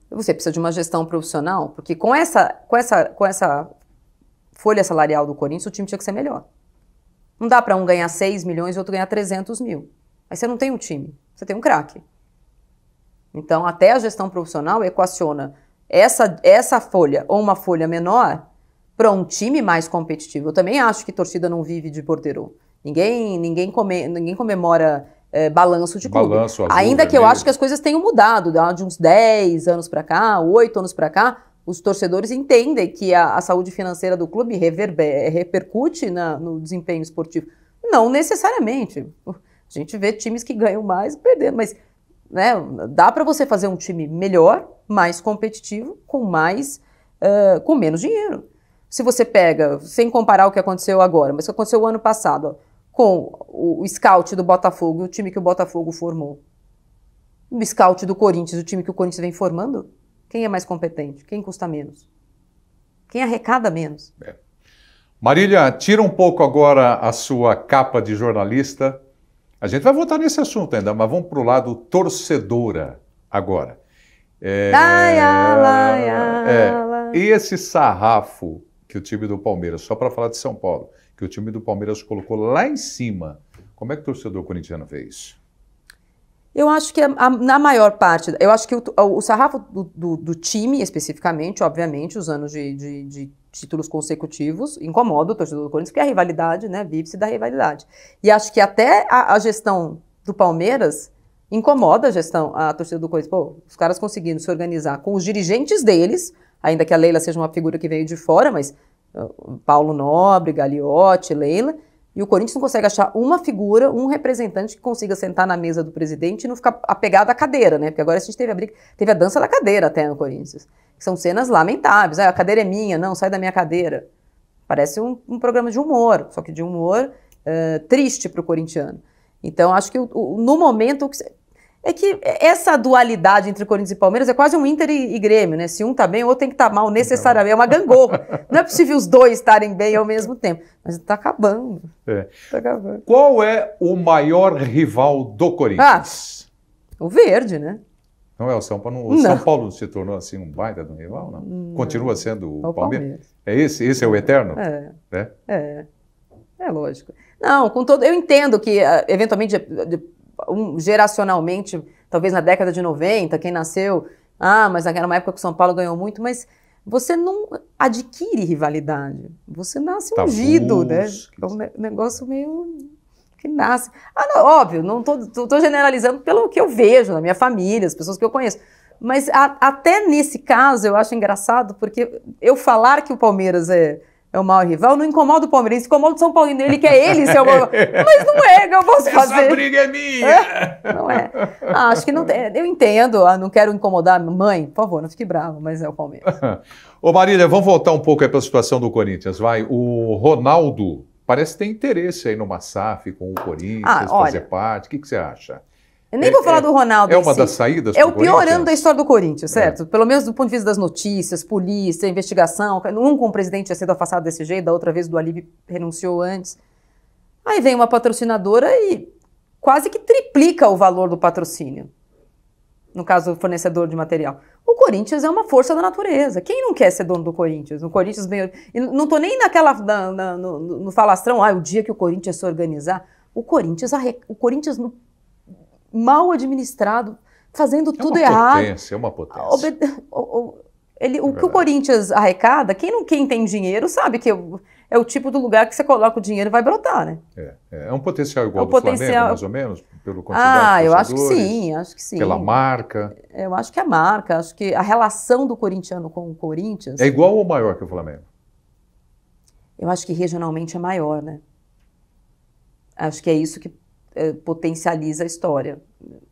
Você precisa de uma gestão profissional, porque com essa folha salarial do Corinthians, o time tinha que ser melhor. Não dá para um ganhar 6 milhões e outro ganhar 300 mil. Aí você não tem um time, você tem um craque. Então, até a gestão profissional equaciona essa folha ou uma folha menor para um time mais competitivo. Eu também acho que torcida não vive de borderô. Ninguém comemora balanço de clube. Balanço azul, ainda que vermelho. Eu acho que as coisas tenham mudado. De uns 10 anos para cá, 8 anos para cá, os torcedores entendem que a saúde financeira do clube repercute no desempenho esportivo. Não necessariamente. A gente vê times que ganham mais perdendo, mas né, dá para você fazer um time melhor, mais competitivo, com menos dinheiro. Se você pega, sem comparar o que aconteceu agora, mas o que aconteceu o ano passado, com o scout do Botafogo e o time que o Botafogo formou. O scout do Corinthians, o time que o Corinthians vem formando, quem é mais competente? Quem custa menos? Quem arrecada menos? Marília, tira um pouco agora a sua capa de jornalista. A gente vai voltar nesse assunto ainda, mas vamos para o lado torcedora agora. E esse sarrafo que o time do Palmeiras, só para falar de São Paulo, que o time do Palmeiras colocou lá em cima, como é que o torcedor corintiano vê isso? Eu acho que na maior parte, eu acho que o sarrafo do time, especificamente, obviamente, os anos de títulos consecutivos, incomoda o torcedor do Corinthians, porque a rivalidade, né, vive-se da rivalidade. E acho que até a gestão do Palmeiras incomoda a torcida do Corinthians. Pô, os caras conseguindo se organizar com os dirigentes deles, ainda que a Leila seja uma figura que veio de fora, mas Paulo Nobre, Gagliotti, Leila, e o Corinthians não consegue achar uma figura, um representante que consiga sentar na mesa do presidente e não ficar apegado à cadeira, né? Porque agora a gente teve a briga, teve a dança da cadeira até no Corinthians, que são cenas lamentáveis. A cadeira é minha, não, sai da minha cadeira. Parece um programa de humor, só que de humor triste para o corintiano. Então, acho que no momento... É que essa dualidade entre Corinthians e Palmeiras é quase um Inter e Grêmio, né? Se um tá bem, o outro tem que estar mal necessariamente. É uma gangorra. Não é possível os dois estarem bem ao mesmo tempo. Mas tá acabando. Tá acabando. Qual é o maior rival do Corinthians? O verde, né? Não é o São Paulo? O São Paulo se tornou assim um baita do rival, não? Continua sendo o Palmeiras? É esse? Esse é o eterno? É lógico. Não, eu entendo que, eventualmente, geracionalmente, talvez na década de 90, quem nasceu, mas era uma época que o São Paulo ganhou muito, mas você não adquire rivalidade, você nasce ungido, né? É um negócio meio que nasce. Não, óbvio, não tô generalizando pelo que eu vejo na minha família, as pessoas que eu conheço, mas até nesse caso eu acho engraçado, porque eu falar que o Palmeiras é o maior rival, não incomoda o palmeirense, incomoda o São Paulino, ele quer ele ser o maior. Mas não é, que eu posso fazer. Essa briga é minha! Não é. Acho que não tem. Eu entendo, não quero incomodar a mãe, por favor, não fique bravo, mas é o Palmeiras. Ô Marília, vamos voltar um pouco aí para a situação do Corinthians, vai. O Ronaldo parece ter interesse aí numa SAF com o Corinthians, fazer parte. O que você acha? Eu nem vou falar do Ronaldo. É uma das saídas do Corinthians? É o pior ano da história do Corinthians, certo? Pelo menos do ponto de vista das notícias, polícia, investigação. Com o presidente tinha sido afastado desse jeito, da outra vez o Alípio renunciou antes. Aí vem uma patrocinadora e quase que triplica o valor do patrocínio. No caso, o fornecedor de material. O Corinthians é uma força da natureza. Quem não quer ser dono do Corinthians? O Corinthians bem... Não estou nem no falastrão, o dia que o Corinthians se organizar. O Corinthians mal administrado, fazendo tudo errado. É uma potência. O que o Corinthians arrecada, quem tem dinheiro sabe que é o tipo do lugar que você coloca o dinheiro e vai brotar, né? É um potencial igual ao do Flamengo, mais ou menos? Pelo quantidade de eu acho que sim. Pela marca? Eu acho que a marca, acho que a relação do corintiano com o Corinthians... É igual ou maior que o Flamengo? Eu acho que regionalmente é maior, né? Acho que é isso que potencializa a história.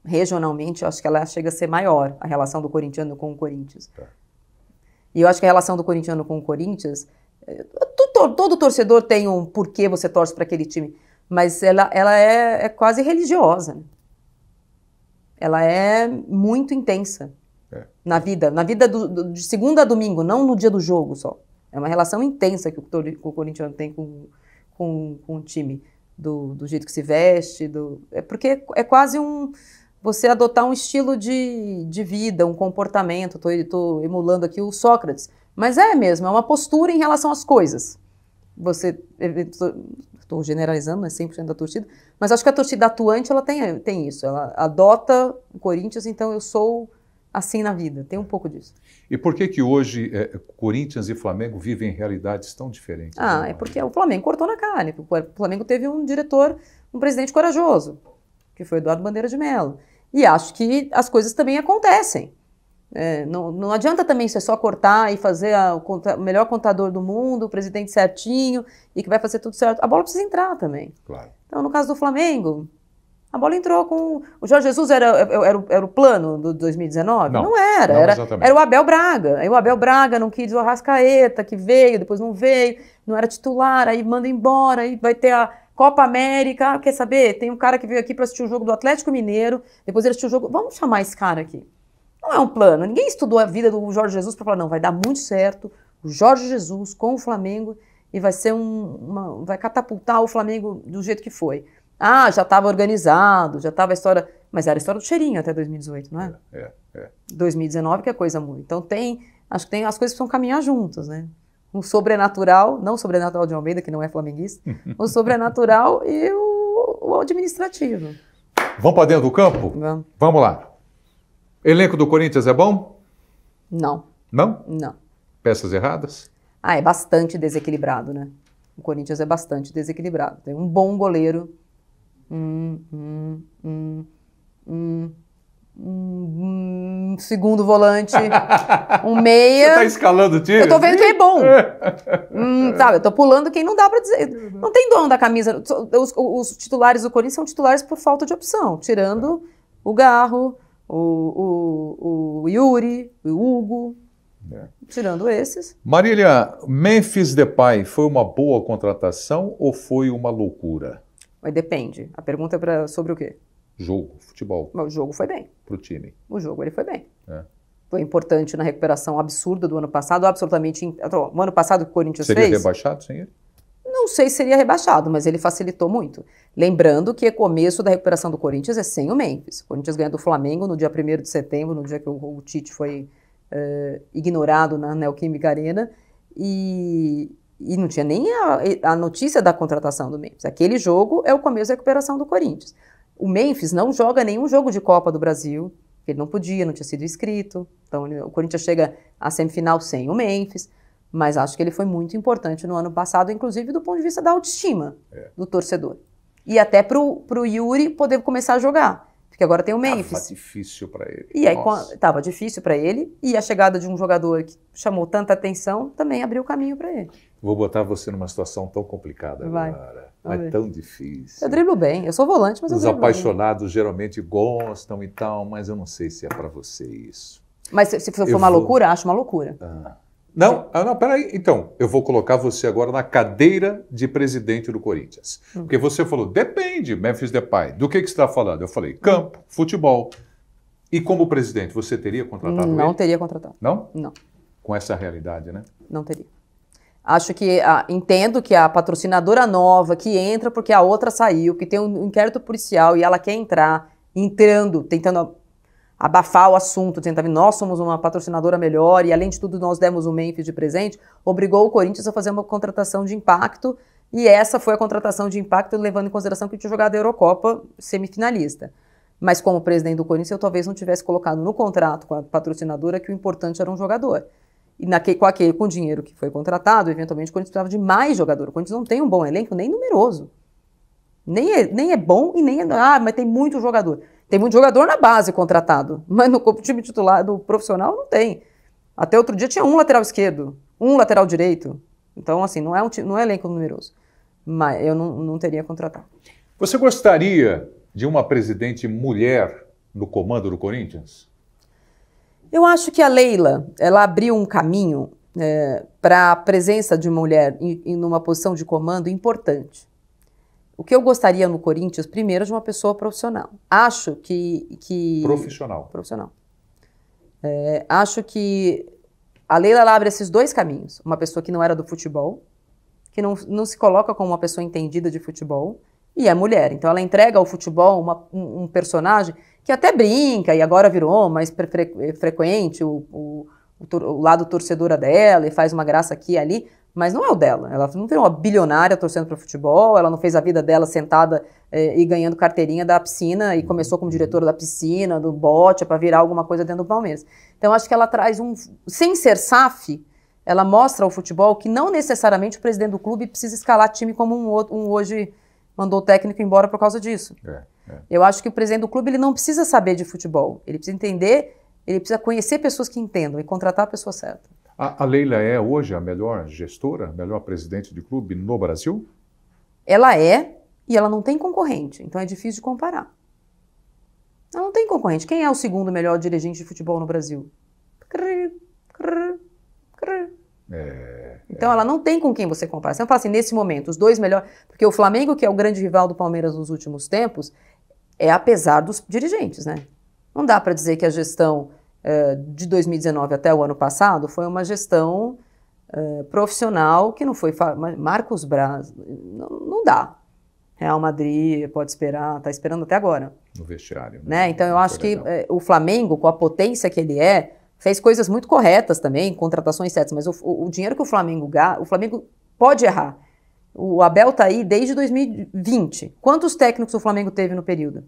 Regionalmente, eu acho que ela chega a ser maior, a relação do corintiano com o Corinthians. E eu acho que a relação do corintiano com o Corinthians... Todo torcedor tem um porquê você torce para aquele time, mas ela é quase religiosa. Né? Ela é muito intensa na vida de segunda a domingo, não no dia do jogo só. É uma relação intensa que o corintiano tem com o time. Do jeito que se veste, porque é quase você adotar um estilo de vida, um comportamento. Estou emulando aqui o Sócrates, mas é mesmo, é uma postura em relação às coisas. Estou generalizando, não é 100% da torcida, mas acho que a torcida atuante ela tem isso, ela adota o Corinthians, então eu sou assim na vida, tem um pouco disso. E por que hoje Corinthians e Flamengo vivem realidades tão diferentes? É porque o Flamengo cortou na carne. O Flamengo teve um presidente corajoso, que foi Eduardo Bandeira de Mello. E acho que as coisas também acontecem. Não adianta também você só cortar e fazer o melhor contador do mundo, o presidente certinho, e que vai fazer tudo certo. A bola precisa entrar também. Claro. Então, no caso do Flamengo... A bola entrou com... O Jorge Jesus era o plano do 2019? Não era. Era o Abel Braga. Aí o Abel Braga não quis o Arrascaeta, que veio, depois não veio, não era titular, aí manda embora, aí vai ter Copa América, quer saber? Tem um cara que veio aqui para assistir o jogo do Atlético Mineiro, depois ele assistiu o jogo... Vamos chamar esse cara aqui. Não é um plano. Ninguém estudou a vida do Jorge Jesus para falar, não, vai dar muito certo, o Jorge Jesus com o Flamengo, e vai ser vai catapultar o Flamengo do jeito que foi. Ah, já estava organizado, já estava a história... Mas era a história do cheirinho até 2018, não é? 2019 que a coisa muda. Então acho que as coisas precisam caminhar juntas, né? O sobrenatural, não o sobrenatural de Almeida, que não é flamenguista, o sobrenatural e o administrativo. Vamos para dentro do campo? Vamos lá. Elenco do Corinthians é bom? Não. Não? Não. Peças erradas? É bastante desequilibrado, né? O Corinthians é bastante desequilibrado. Tem um bom goleiro, segundo volante, um meia. Você tá escalando o time? Eu tô vendo quem é bom. Sabe, eu tô pulando quem não dá pra dizer. Não tem dono da camisa. Os titulares do Corinthians são titulares por falta de opção, tirando o Garro, o Yuri, o Hugo. Tirando esses. Marília, Memphis Depay foi uma boa contratação ou foi uma loucura? Mas depende. A pergunta é sobre o quê? Jogo, futebol. O jogo foi bem. Pro time. O jogo ele foi bem. Foi importante na recuperação absurda do ano passado, absolutamente... O ano passado que o Corinthians fez... Seria fez... rebaixado sem ele? Não sei se seria rebaixado, mas ele facilitou muito. Lembrando que o começo da recuperação do Corinthians é sem o Memphis. O Corinthians ganha do Flamengo no dia 1º de setembro, no dia que o Tite foi ignorado na Neoquímica Arena, e não tinha nem a notícia da contratação do Memphis. Aquele jogo é o começo da recuperação do Corinthians. O Memphis não joga nenhum jogo de Copa do Brasil, ele não podia, não tinha sido inscrito, então o Corinthians chega à semifinal sem o Memphis, mas acho que ele foi muito importante no ano passado, inclusive do ponto de vista da autoestima do torcedor. E até pro Yuri poder começar a jogar, porque agora tem o Memphis. Tava difícil para ele. E aí tava difícil para ele, e a chegada de um jogador que chamou tanta atenção também abriu o caminho para ele. Vou botar você numa situação tão complicada agora. Mas tão difícil. Eu driblo bem, eu sou volante, mas eu driblo bem. Os apaixonados geralmente gostam e tal, mas eu não sei se é para você isso. Mas se for uma loucura, acho uma loucura. Não, peraí. Então, eu vou colocar você agora na cadeira de presidente do Corinthians. Porque você falou, depende, Memphis Depay. Do que você está falando? Eu falei, campo, futebol. E como presidente, você teria contratado ele? Não teria contratado. Não? Não. Com essa realidade, né? Não teria. Acho que, entendo que a patrocinadora nova que entra porque a outra saiu, que tem um inquérito policial e ela quer entrar, tentando abafar o assunto, nós somos uma patrocinadora melhor e além de tudo nós demos o Memphis de presente, obrigou o Corinthians a fazer uma contratação de impacto e essa foi a contratação de impacto levando em consideração que tinha jogado a Eurocopa semifinalista. Mas como presidente do Corinthians eu talvez não tivesse colocado no contrato com a patrocinadora que o importante era um jogador. E com o dinheiro que foi contratado, eventualmente o Corinthians precisava de mais jogador. O Corinthians não tem um bom elenco, nem numeroso. Nem é bom e nem é... mas tem muito jogador. Tem muito jogador na base contratado, mas no time titular do profissional não tem. Até outro dia tinha um lateral esquerdo, um lateral direito. Então, assim, não é elenco numeroso. Mas eu não teria contratado. Você gostaria de uma presidente mulher no comando do Corinthians? Eu acho que a Leila, ela abriu um caminho para a presença de uma mulher em uma posição de comando importante. O que eu gostaria no Corinthians, primeiro, de uma pessoa profissional. Acho que Profissional. Profissional. Acho que a Leila ela abre esses dois caminhos. Uma pessoa que não era do futebol, que não se coloca como uma pessoa entendida de futebol, e é mulher. Então ela entrega ao futebol um personagem que até brinca e agora virou mais frequente o lado torcedora dela e faz uma graça aqui e ali, mas não é o dela. Ela não virou uma bilionária torcendo para futebol, ela não fez a vida dela sentada e ganhando carteirinha da piscina e começou como diretora da piscina, do bote, para virar alguma coisa dentro do Palmeiras. Então acho que ela traz sem ser SAF, ela mostra ao futebol que não necessariamente o presidente do clube precisa escalar time como um hoje mandou o técnico embora por causa disso. Eu acho que o presidente do clube ele não precisa saber de futebol, ele precisa entender, ele precisa conhecer pessoas que entendam e contratar a pessoa certa. A Leila é hoje a melhor gestora, a melhor presidente de clube no Brasil? Ela é, e ela não tem concorrente, então é difícil de comparar. Ela não tem concorrente. Quem é o segundo melhor dirigente de futebol no Brasil? Então ela não tem com quem você comparar. Você não fala assim, nesse momento, os dois melhores... Porque o Flamengo, que é o grande rival do Palmeiras nos últimos tempos, é apesar dos dirigentes, né? Não dá para dizer que a gestão de 2019 até o ano passado foi uma gestão profissional que não foi... Marcos Braz, não dá. Real Madrid pode esperar, está esperando até agora. No vestiário. Né? Então eu acho que o Flamengo, com a potência que ele fez coisas muito corretas também, contratações certas, mas o dinheiro que o Flamengo pode errar. O Abel está aí desde 2020. Quantos técnicos o Flamengo teve no período?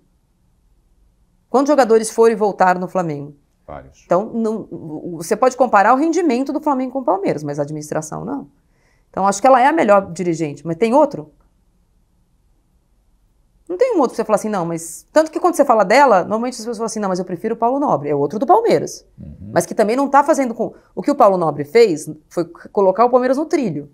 Quantos jogadores foram e voltaram no Flamengo? Vários. Então, você pode comparar o rendimento do Flamengo com o Palmeiras, mas a administração não. Então, acho que ela é a melhor dirigente, mas tem outro? Não tem um outro pra você falar assim, não, mas... Tanto que quando você fala dela, normalmente as pessoas falam assim, não, mas eu prefiro o Paulo Nobre. É outro do Palmeiras. Uhum. Mas que também não está fazendo com... O que o Paulo Nobre fez foi colocar o Palmeiras no trilho.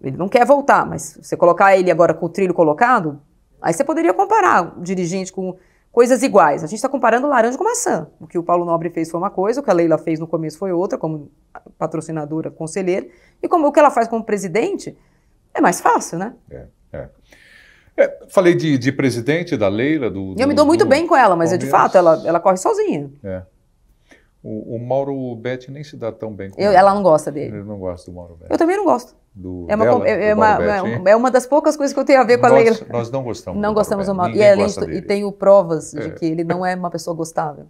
Ele não quer voltar, mas você colocar ele agora com o trilho colocado, aí você poderia comparar o dirigente com coisas iguais. A gente está comparando laranja com maçã. O que o Paulo Nobre fez foi uma coisa, o que a Leila fez no começo foi outra, como patrocinadora, conselheira, e como o que ela faz como presidente é mais fácil, né? Falei de presidente, da Leila, eu me dou muito bem com ela, mas de fato, ela corre sozinha. O Mauro Betti nem se dá tão bem com ela não gosta dele. Ele não gosta do Mauro Betti. Eu também não gosto. É uma das poucas coisas que eu tenho a ver com a Leila. Nós não gostamos. Não gostamos do Mauro. E tenho provas de que ele não é uma pessoa gostável.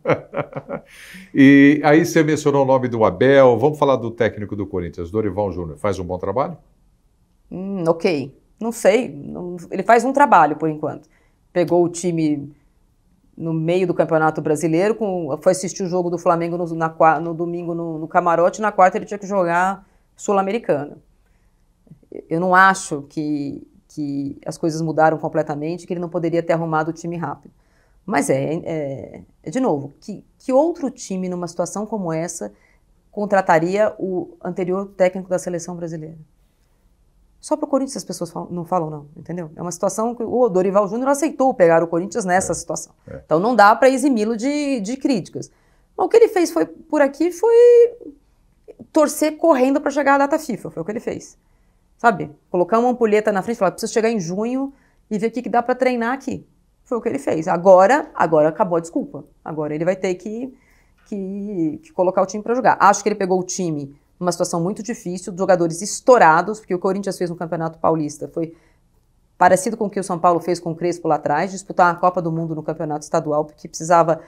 E aí você mencionou o nome do Abel. Vamos falar do técnico do Corinthians, Dorival Júnior. Faz um bom trabalho? Ok. Não sei, ele faz um trabalho por enquanto. Pegou o time no meio do Campeonato Brasileiro, foi assistir o jogo do Flamengo no domingo no camarote, na quarta ele tinha que jogar Sul-Americana. Eu não acho que as coisas mudaram completamente, que ele não poderia ter arrumado o time rápido. Mas de novo, que outro time numa situação como essa contrataria o anterior técnico da seleção brasileira? Só para o Corinthians as pessoas não falam, não, entendeu? É uma situação que o Dorival Júnior aceitou pegar o Corinthians nessa situação. Então não dá para eximi-lo de críticas. Mas o que ele fez por aqui foi torcer correndo para chegar à data FIFA, foi o que ele fez. Sabe? Colocar uma ampulheta na frente e falar, preciso chegar em junho e ver o que dá para treinar aqui. Foi o que ele fez. Agora acabou a desculpa. Agora ele vai ter que colocar o time para jogar. Acho que ele pegou o time numa situação muito difícil, jogadores estourados, porque o Corinthians fez no Campeonato Paulista, foi parecido com o que o São Paulo fez com o Crespo lá atrás, disputar a Copa do Mundo no Campeonato Estadual, porque precisava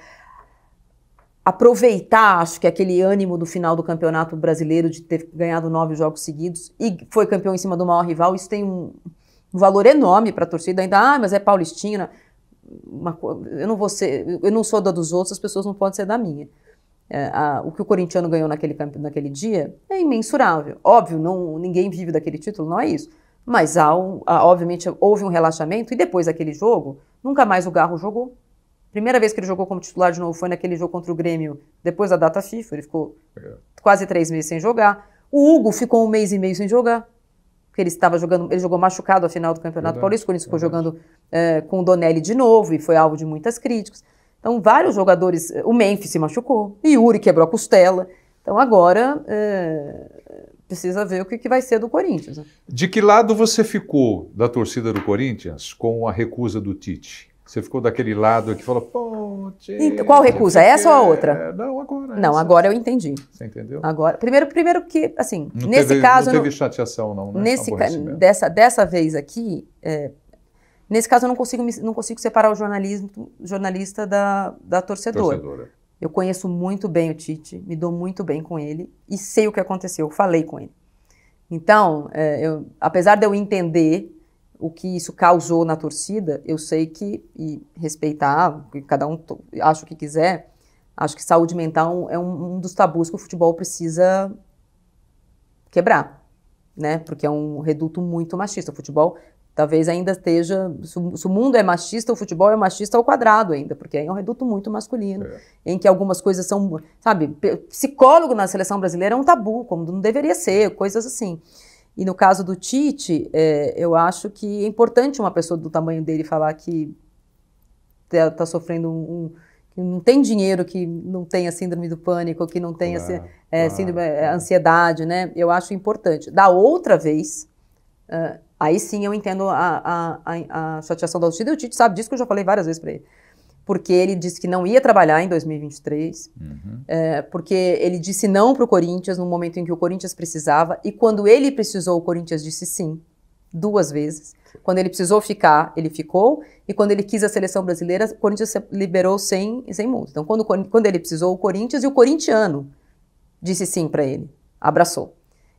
aproveitar, acho que aquele ânimo do final do Campeonato Brasileiro, de ter ganhado 9 jogos seguidos, e foi campeão em cima do maior rival. Isso tem um valor enorme para a torcida, ainda, mas é paulistina, eu não sou da dos outros, as pessoas não podem ser da minha. O que o corintiano ganhou naquele dia é imensurável. Óbvio, ninguém vive daquele título, não é isso. Mas, obviamente, houve um relaxamento e depois daquele jogo, nunca mais o Garro jogou. Primeira vez que ele jogou como titular de novo foi naquele jogo contra o Grêmio, depois da data FIFA. Ele ficou quase 3 meses sem jogar. O Hugo ficou 1 mês e meio sem jogar, porque ele jogou machucado a final do Campeonato Paulista, o Corinthians ficou jogando com o Donelli de novo e foi alvo de muitas críticas. Então, vários jogadores... O Memphis se machucou, Yuri quebrou a costela. Então, agora, precisa ver o que vai ser do Corinthians. Né? De que lado você ficou da torcida do Corinthians com a recusa do Tite? Você ficou daquele lado que falou, pô, Tite... Então, qual recusa? Essa ou a outra? Não, agora. Não, agora eu entendi. Você entendeu? Agora, primeiro que, assim, nesse caso... Não teve chateação, não, né? Dessa vez aqui... Nesse caso, eu não consigo separar o jornalista da torcedora. Eu conheço muito bem o Tite, me dou muito bem com ele e sei o que aconteceu, eu falei com ele. Então, apesar de eu entender o que isso causou na torcida, eu sei e respeitar, que cada um acha o que quiser, acho que saúde mental é um dos tabus que o futebol precisa quebrar, né? Porque é um reduto muito machista. O futebol... Talvez ainda esteja... Se o mundo é machista, o futebol é machista ao quadrado ainda, porque é um reduto muito masculino, em que algumas coisas são... Sabe, psicólogo na seleção brasileira é um tabu, como não deveria ser, coisas assim. E no caso do Tite, eu acho que é importante uma pessoa do tamanho dele falar que está sofrendo que não tem dinheiro que não tenha síndrome do pânico, que não tenha síndrome, ansiedade, né? Eu acho importante. Da outra vez, aí sim eu entendo a chateação da Altida, e o Tite sabe disso, que eu já falei várias vezes para ele. Porque ele disse que não ia trabalhar em 2023, porque ele disse não para o Corinthians no momento em que o Corinthians precisava, e quando ele precisou, o Corinthians disse sim, 2 vezes. Quando ele precisou ficar, ele ficou, e quando ele quis a seleção brasileira, o Corinthians liberou sem multa. Então, quando ele precisou, o Corinthians e o corintiano disse sim para ele, abraçou.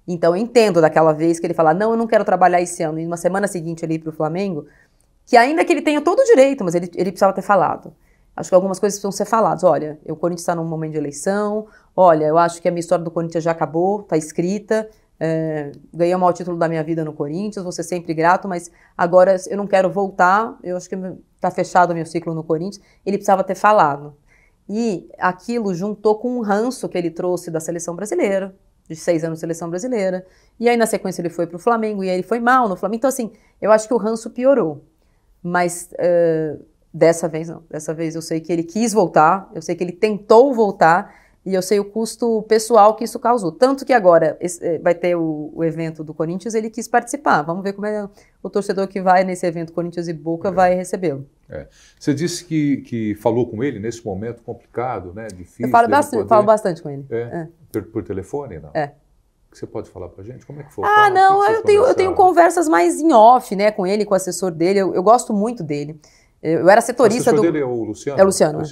Então, eu entendo daquela vez que ele fala, não, eu não quero trabalhar esse ano, e na semana seguinte ele ir para o Flamengo, que ainda que ele tenha todo o direito, mas ele precisava ter falado. Acho que algumas coisas precisam ser faladas. Olha, o Corinthians está num momento de eleição, olha, eu acho que a minha história do Corinthians já acabou, está escrita, ganhei o maior título da minha vida no Corinthians, vou ser sempre grato, mas agora eu não quero voltar, eu acho que está fechado o meu ciclo no Corinthians. Ele precisava ter falado. E aquilo juntou com um ranço que ele trouxe da seleção brasileira, de 6 anos de seleção brasileira, e aí na sequência ele foi para o Flamengo, e aí ele foi mal no Flamengo. Então assim, eu acho que o ranço piorou. Mas dessa vez não. Dessa vez eu sei que ele quis voltar, eu sei que ele tentou voltar, e eu sei o custo pessoal que isso causou. Tanto que agora vai ter o evento do Corinthians, ele quis participar. Vamos ver como é o torcedor que vai nesse evento Corinthians e Boca vai recebê-lo. Você disse que falou com ele nesse momento complicado, né? Difícil. Eu falo bastante com ele. Por telefone, não? Que você pode falar pra gente? Como é que foi? Eu tenho conversas mais em off, né, com ele, com o assessor dele. Eu gosto muito dele. Eu era setorista do... O assessor dele é o Luciano? É o Luciano.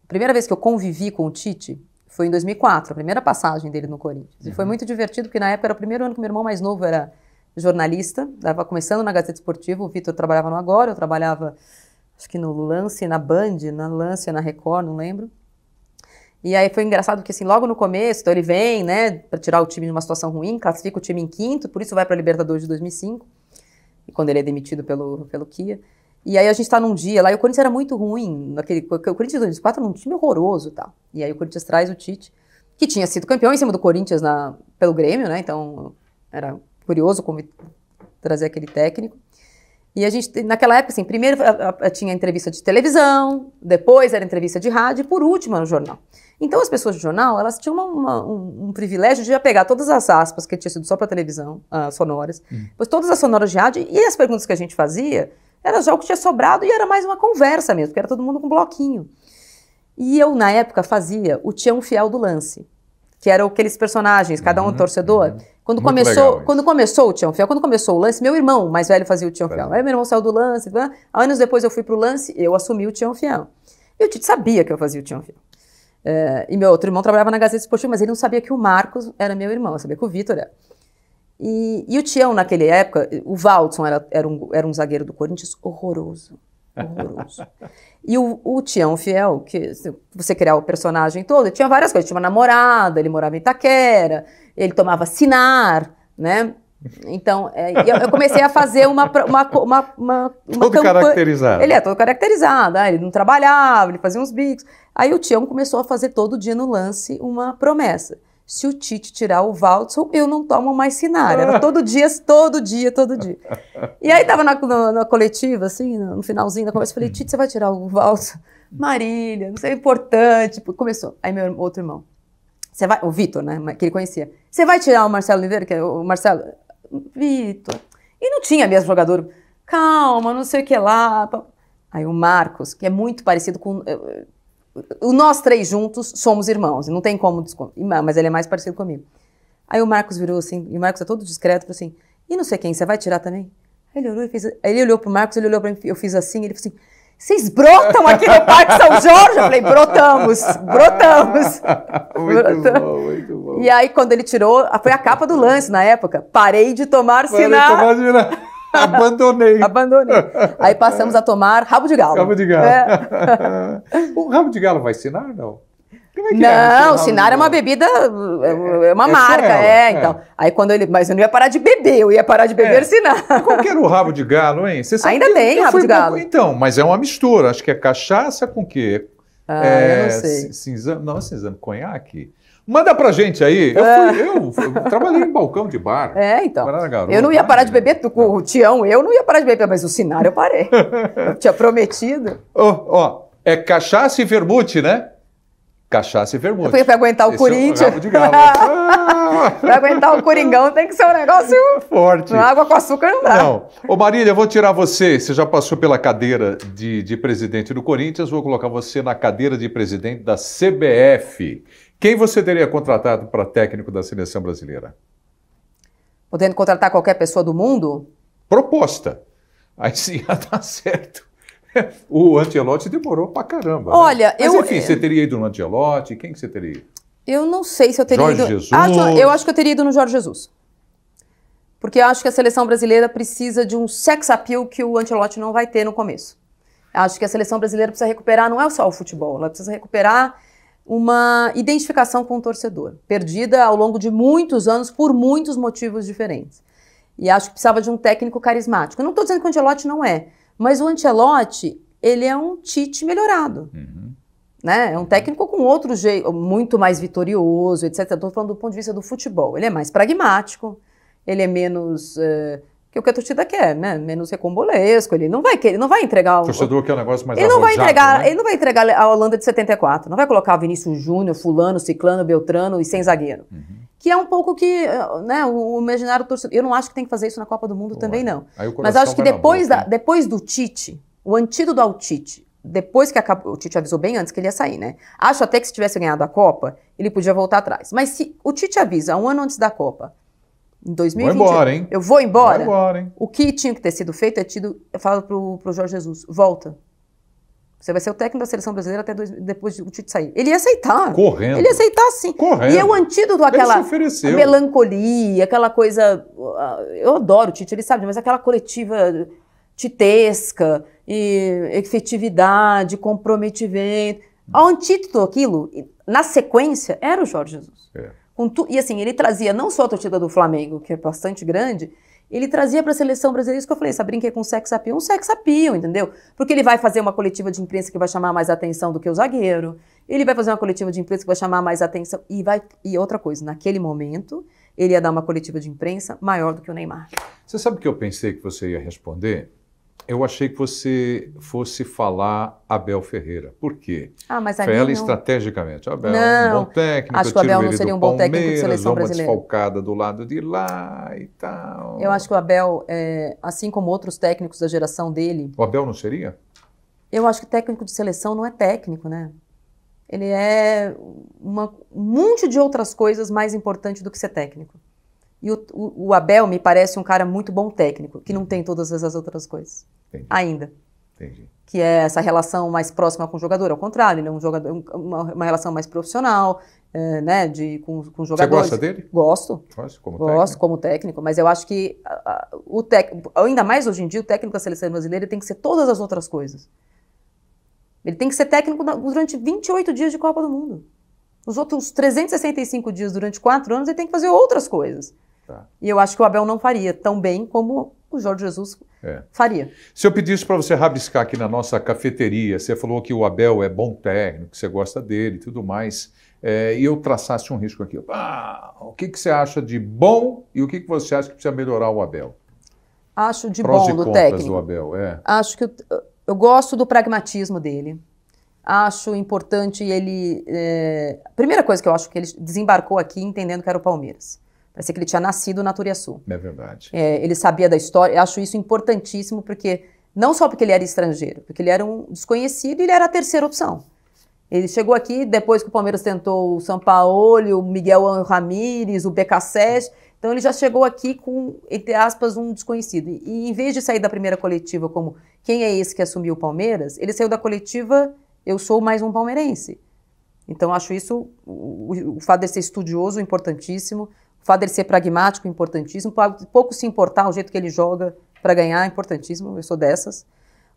Primeira vez que eu convivi com o Tite foi em 2004, a primeira passagem dele no Corinthians. E foi muito divertido, porque na época era o primeiro ano que meu irmão mais novo era jornalista, estava começando na Gazeta Esportiva, o Vitor trabalhava no Agora, eu trabalhava, acho que no Lance, na Band, na Lance, na Record, não lembro. E aí foi engraçado porque, assim, logo no começo, então ele vem, né, para tirar o time de uma situação ruim, classifica o time em 5º, por isso vai para a Libertadores de 2005, e quando ele é demitido pelo Kia. E aí a gente está num dia lá, e o Corinthians era muito ruim, o Corinthians de 2004 era um time horroroso e tal. E aí o Corinthians traz o Tite, que tinha sido campeão em cima do Corinthians pelo Grêmio, né, então era curioso trazer aquele técnico. E a gente, naquela época, assim, primeiro tinha entrevista de televisão, depois era entrevista de rádio, e por último era o jornal. Então as pessoas do jornal, elas tinham um privilégio de já pegar todas as aspas que tinha sido só para televisão, sonoras, depois todas as sonoras de rádio, e as perguntas que a gente fazia, era já o que tinha sobrado, e era mais uma conversa mesmo, porque era todo mundo com bloquinho. E eu, na época, fazia o Tião Fiel do Lance, que eram aqueles personagens, cada um torcedor. Quando começou o Tião Fiel, quando começou o Lance, meu irmão mais velho fazia o Tião Fiel. Aí meu irmão saiu do Lance, anos depois eu fui pro Lance, eu assumi o Tião Fiel. E o Tite sabia que eu fazia o Tião Fiel. E meu outro irmão trabalhava na Gazeta Esportiva, mas ele não sabia que o Marcos era meu irmão, eu sabia que o Vitor era. E o Tião, naquela época, o Valdson era um zagueiro do Corinthians horroroso. E o Tião Fiel, que você criar o personagem todo, ele tinha várias coisas. Ele tinha uma namorada, ele morava em Itaquera, ele tomava Sinar, né? Então, eu comecei a fazer uma todo caracterizado. Ele é todo caracterizado, ele não trabalhava, ele fazia uns bicos. Aí o Tião começou a fazer todo dia no Lance uma promessa. Se o Tite tirar o Valdson, eu não tomo mais Sinar. Era todo dia. E aí tava na coletiva, assim, no finalzinho da conversa, eu falei, Tite, você vai tirar o Valdson? Marília, não sei, é importante. Começou. Aí meu outro irmão, o Vitor, né, que ele conhecia, você vai tirar o Marcelo Oliveira, que é o Marcelo? Vitor. E não tinha mesmo jogador, calma, não sei o que lá. Aí o Marcos, que é muito parecido com... Nós 3 juntos somos irmãos, não tem como mas ele é mais parecido comigo. Aí o Marcos virou assim, e o Marcos é todo discreto, falou assim, e não sei quem, você vai tirar também? Aí ele olhou e fez, aí ele olhou pro Marcos, ele olhou pra mim, eu fiz assim, ele falou assim, vocês brotam aqui no Parque São Jorge? Eu falei, brotamos. Muito bom. E aí quando ele tirou, foi a capa do Lance na época, parei de tomar Sinar. Abandonei. Aí passamos a tomar rabo de galo. O rabo de galo vai Sinar, não? Não, Sinar é uma bebida, é uma marca, então. Aí quando mas eu não ia parar de beber, eu ia parar de beber Sinar. Qual que era o rabo de galo, hein? Você sabe ainda tem rabo de galo. Então, mas é uma mistura, acho que é cachaça com o quê? Eu não sei. Cinzano, conhaque. Manda pra gente aí. Eu trabalhei em balcão de bar. Então. Quando era garoto, eu não ia parar de beber com o Tião, eu não ia parar de beber, mas o Sinara eu parei. Eu tinha prometido. É cachaça e vermute, né? Cachaça e vermute. Porque pra aguentar o Corinthians. É um rabo de galo. Pra aguentar o Coringão tem que ser um negócio forte. Água com açúcar não dá. Não. Ô Marília, eu vou tirar você. Você já passou pela cadeira de presidente do Corinthians, vou colocar você na cadeira de presidente da CBF. Quem você teria contratado para técnico da seleção brasileira? Podendo contratar qualquer pessoa do mundo? Proposta. Aí sim ia dar certo. O Ancelotti demorou pra caramba. Olha, né? Mas enfim, você teria ido no Ancelotti? Quem que você teria ido? Eu não sei se eu teria Jorge ido... Jesus? Eu acho que eu teria ido no Jorge Jesus. Porque eu acho que a seleção brasileira precisa de um sex appeal que o Ancelotti não vai ter no começo. Acho que a seleção brasileira precisa recuperar, não é só o futebol, ela precisa recuperar uma identificação com o torcedor, perdida ao longo de muitos anos por muitos motivos diferentes. E acho que precisava de um técnico carismático. Eu não estou dizendo que o Ancelotti não é, mas o Ancelotti, ele é um Tite melhorado. Né? É um técnico com outro jeito, muito mais vitorioso, etc. Estou falando do ponto de vista do futebol. Ele é mais pragmático, ele é menos... que o que a torcida quer, né? Menos recombolesco, ele não vai entregar... O torcedor quer um negócio mais ele não vai entregar, né? Ele não vai entregar a Holanda de 74, não vai colocar o Vinícius Júnior, fulano, ciclano, beltrano e sem zagueiro. Que é um pouco que, né, o imaginário torcedor... Eu não acho que tem que fazer isso na Copa do Mundo também, não. Mas acho que depois do Tite, o antídoto ao Tite, depois que o Tite avisou bem antes que ele ia sair, né? Acho até que se tivesse ganhado a Copa, ele podia voltar atrás. Mas se o Tite avisa um ano antes da Copa, em 2020, vou embora, hein? Eu vou embora. Vai embora, hein? O que tinha que ter sido feito eu falo pro Jorge Jesus, volta. Você vai ser o técnico da seleção brasileira até depois do Tite sair. Ele ia aceitar. Correndo. Ele ia aceitar, sim. Correndo. E é o antídoto àquela melancolia, aquela coisa... Eu adoro o Tite, ele sabe, mas aquela coletiva titesca, e efetividade, comprometimento. O antídoto àquilo, na sequência, era o Jorge Jesus. E assim, ele trazia não só a torcida do Flamengo, que é bastante grande, ele trazia para a seleção brasileira, isso que eu falei, essa brinquei com sex appeal, um sex appeal, entendeu? Porque ele vai fazer uma coletiva de imprensa que vai chamar mais atenção do que o zagueiro, ele vai fazer uma coletiva de imprensa que vai chamar mais atenção, e outra coisa, naquele momento, ele ia dar uma coletiva de imprensa maior do que o Neymar. Você sabe o que eu pensei que você ia responder? Eu achei que você fosse falar Abel Ferreira. Por quê? Mas foi ela estrategicamente. Abel, não, um bom técnico. Acho que o Abel não seria um bom técnico de seleção brasileira. Uma desfalcada do lado de lá e tal. Eu acho que o Abel, assim como outros técnicos da geração dele... O Abel não seria? Eu acho que técnico de seleção não é técnico, né? Ele é um monte de outras coisas mais importantes do que ser técnico. E o Abel me parece um cara muito bom técnico, que não tem todas as outras coisas. Entendi. Ainda. Entendi. Que é essa relação mais próxima com o jogador. Ao contrário, ele é um jogador, uma relação mais profissional, né, com os jogadores. Você gosta dele? Gosto. Gosto como técnico, mas eu acho que ainda mais hoje em dia, o técnico da seleção brasileira tem que ser todas as outras coisas. Ele tem que ser técnico durante 28 dias de Copa do Mundo. Os outros 365 dias durante 4 anos ele tem que fazer outras coisas. E eu acho que o Abel não faria tão bem como o Jorge Jesus faria. Se eu pedisse para você rabiscar aqui na nossa cafeteria, você falou que o Abel é bom técnico, que você gosta dele e tudo mais, e eu traçasse um risco aqui. O que você acha de bom e o que você acha que precisa melhorar o Abel? Acho de bom do técnico. Do Abel, Acho que eu gosto do pragmatismo dele. Acho importante ele... A primeira coisa que eu acho que ele desembarcou aqui entendendo que era o Palmeiras. Parecia que ele tinha nascido na Turiaçu. É verdade. Ele sabia da história. Eu acho isso importantíssimo, porque não só porque ele era estrangeiro, porque ele era um desconhecido e ele era a terceira opção. Ele chegou aqui depois que o Palmeiras tentou o Sampaoli, o Miguel Ramírez, o BKSS. Então ele já chegou aqui com, entre aspas, um desconhecido. E em vez de sair da primeira coletiva como quem é esse que assumiu o Palmeiras, ele saiu da coletiva eu sou mais um palmeirense. Então acho isso, o fato de ser estudioso, importantíssimo. O fato dele ser pragmático, importantíssimo. Pouco se importar o jeito que ele joga para ganhar, importantíssimo. Eu sou dessas.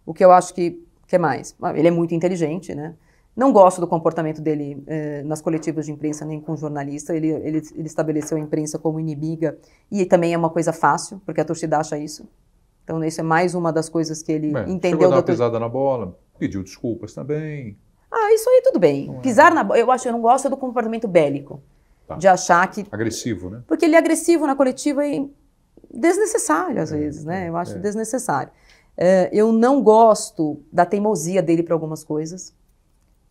O que eu acho que mais? Ele é muito inteligente, né? Não gosto do comportamento dele nas coletivas de imprensa, nem com jornalista. Ele estabeleceu a imprensa como inimiga. E também é uma coisa fácil, porque a torcida acha isso. Então isso é mais uma das coisas que ele entendeu. Chegou a dar uma pisada na bola, pediu desculpas também. Isso aí tudo bem. Pisar na bola, eu não gosto do comportamento bélico. de achar que... Agressivo, né? Porque ele é agressivo na coletiva e desnecessário, às vezes, né? Eu acho desnecessário. Eu não gosto da teimosia dele para algumas coisas,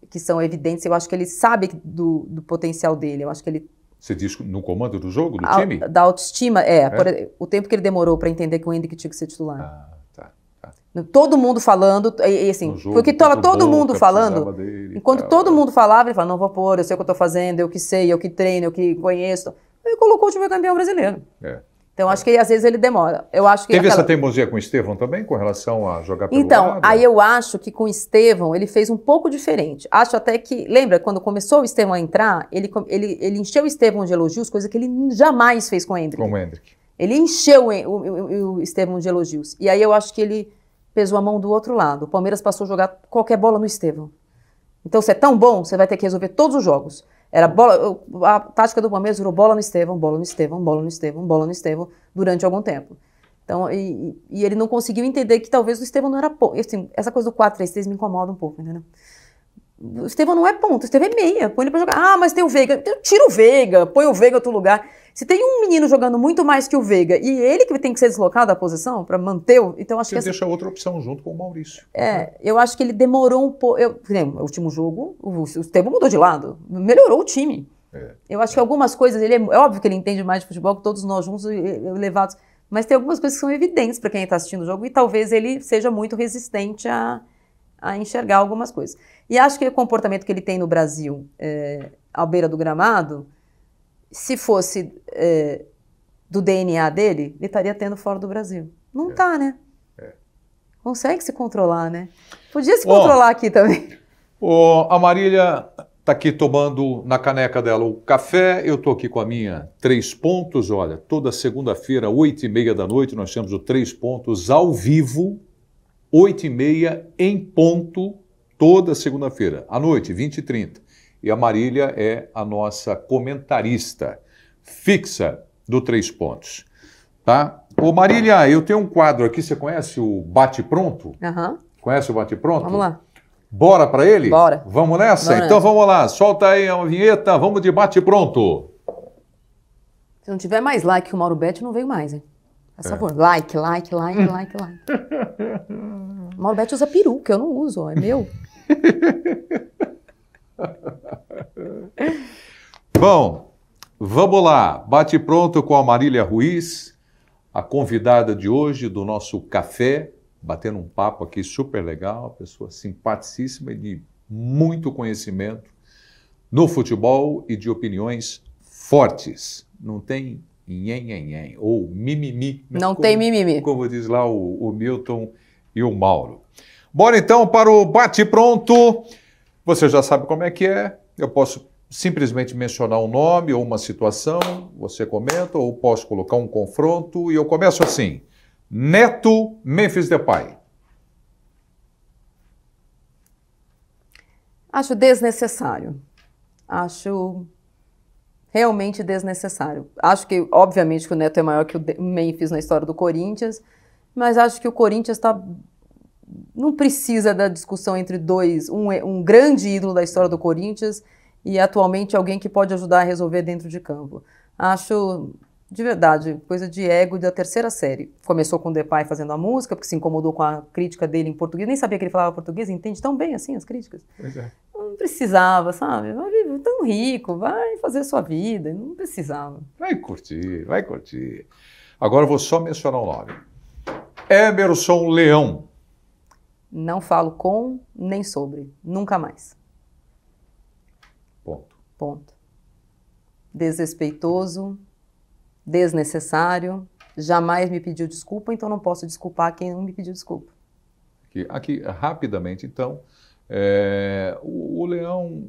que são evidentes. Eu acho que ele sabe do potencial dele. Eu acho que ele... Você diz no comando do jogo, do time? Da autoestima, o tempo que ele demorou para entender que o Hendrick tinha que ser titular. Tá. Todo mundo falando, e assim, jogo, porque estava todo mundo falando, enquanto todo mundo falava, ele falava, não vou pôr, eu sei o que eu estou fazendo, eu que sei, eu que treino, eu que conheço. Ele colocou o time campeão brasileiro. Então, acho que às vezes ele demora. Eu acho que teve essa teimosia com o Estevão também, com relação a jogar pelo lado? lado? Aí eu acho que com o Estevão ele fez um pouco diferente. Acho até que, lembra, quando começou o Estevão a entrar, ele encheu o Estevão de elogios, coisa que ele jamais fez com o Hendrick. Com o Hendrick. Ele encheu o Estevão de elogios. E aí eu acho que ele pesou a mão do outro lado. O Palmeiras passou a jogar qualquer bola no Estevão. Então, você é tão bom, você vai ter que resolver todos os jogos. Era bola, a tática do Palmeiras virou bola no Estevão, bola no Estevão, bola no Estevão, bola no Estevão, durante algum tempo. Então, e ele não conseguiu entender que talvez o Estevão não era ponto. Assim, essa coisa do 4-3-3 me incomoda um pouco, entendeu? O Estevão não é ponto, o Estevão é meia, põe ele pra jogar. Ah, mas tem o Veiga. Então, tira o Veiga, põe o Veiga em outro lugar. Se tem um menino jogando muito mais que o Veiga e ele que tem que ser deslocado da posição para manter o... Então, acho você deixa outra opção junto com o Maurício. Eu acho que ele demorou um pouco... No último jogo, o Estevão mudou de lado, melhorou o time. Eu acho que algumas coisas... É óbvio que ele entende mais de futebol que todos nós juntos levados, mas tem algumas coisas que são evidentes para quem está assistindo o jogo e talvez ele seja muito resistente a enxergar algumas coisas. E acho que o comportamento que ele tem no Brasil, à beira do gramado, se fosse do DNA dele, ele estaria tendo fora do Brasil. Não tá, né? Consegue se controlar, né? Podia se controlar aqui também. A Marília está aqui tomando na caneca dela o café. Eu estou aqui com a minha 3 pontos. Olha, toda segunda-feira, 8h30 da noite, nós temos o 3 pontos ao vivo. 8h30 em ponto, toda segunda-feira. À noite, 20h30. E a Marília é a nossa comentarista fixa do 3 pontos. Tá? Ô Marília, eu tenho um quadro aqui, você conhece o Bate Pronto? Conhece o Bate Pronto? Vamos lá. Bora para ele? Bora. Vamos nessa? Então vamos lá, solta aí a vinheta, vamos de Bate Pronto. Se não tiver mais like que o Mauro Betti, não veio mais, hein? Por favor, like. O Mauro Betti usa peruca, eu não uso, é meu. Bom, vamos lá. Bate Pronto com a Marília Ruiz, a convidada de hoje do nosso café, batendo um papo aqui super legal, pessoa simpaticíssima e de muito conhecimento no futebol e de opiniões fortes. Não tem nhen, ou mimimi. Não tem mimimi. Como diz lá o Milton e o Mauro. Bora então para o Bate Pronto. Você já sabe como é que é. Eu posso simplesmente mencionar um nome ou uma situação, você comenta, ou posso colocar um confronto, e eu começo assim. Neto, Memphis Depay. Acho desnecessário. Acho realmente desnecessário. Acho que, obviamente, que o Neto é maior que o Memphis na história do Corinthians, mas acho que o Corinthians não precisa da discussão entre dois, um grande ídolo da história do Corinthians e atualmente alguém que pode ajudar a resolver dentro de campo. Acho, de verdade, coisa de ego da terceira série. Começou com o Depay fazendo a música, porque se incomodou com a crítica dele em português, nem sabia que ele falava português, entende tão bem assim as críticas. Pois é. Não precisava, sabe? Vai viver tão rico, vai fazer sua vida, não precisava. Vai curtir, vai curtir. Agora eu vou só mencionar o nome. Emerson Leão. Não falo com nem sobre, nunca mais. Ponto. Desrespeitoso, desnecessário, jamais me pediu desculpa, então não posso desculpar quem não me pediu desculpa. Aqui rapidamente, então, o Leão,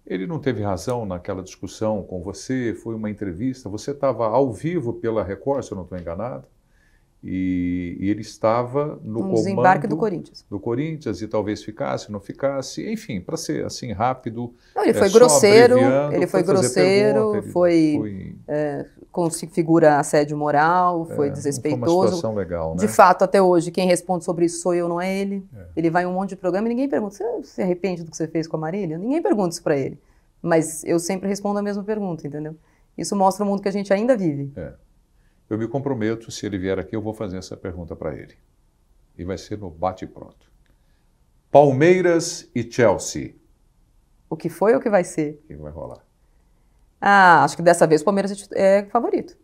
ele não teve razão naquela discussão com você, foi uma entrevista, você estava ao vivo pela Record, se eu não estou enganado, e ele estava no comando desembarque do Corinthians. Do Corinthians, e talvez ficasse, não ficasse, enfim, para ser assim rápido. Não, ele foi grosseiro, configura assédio moral, foi desrespeitoso. Foi uma situação legal, né? De fato, até hoje, quem responde sobre isso sou eu, não é ele. Ele vai em um monte de programa e ninguém pergunta, você se arrepende do que você fez com a Marília? Ninguém pergunta isso para ele. Mas eu sempre respondo a mesma pergunta, entendeu? Isso mostra o mundo que a gente ainda vive. Eu me comprometo, se ele vier aqui, eu vou fazer essa pergunta para ele. E vai ser no bate-pronto. Palmeiras e Chelsea. O que foi ou o que vai ser? O que vai rolar? Ah, acho que dessa vez o Palmeiras é favorito.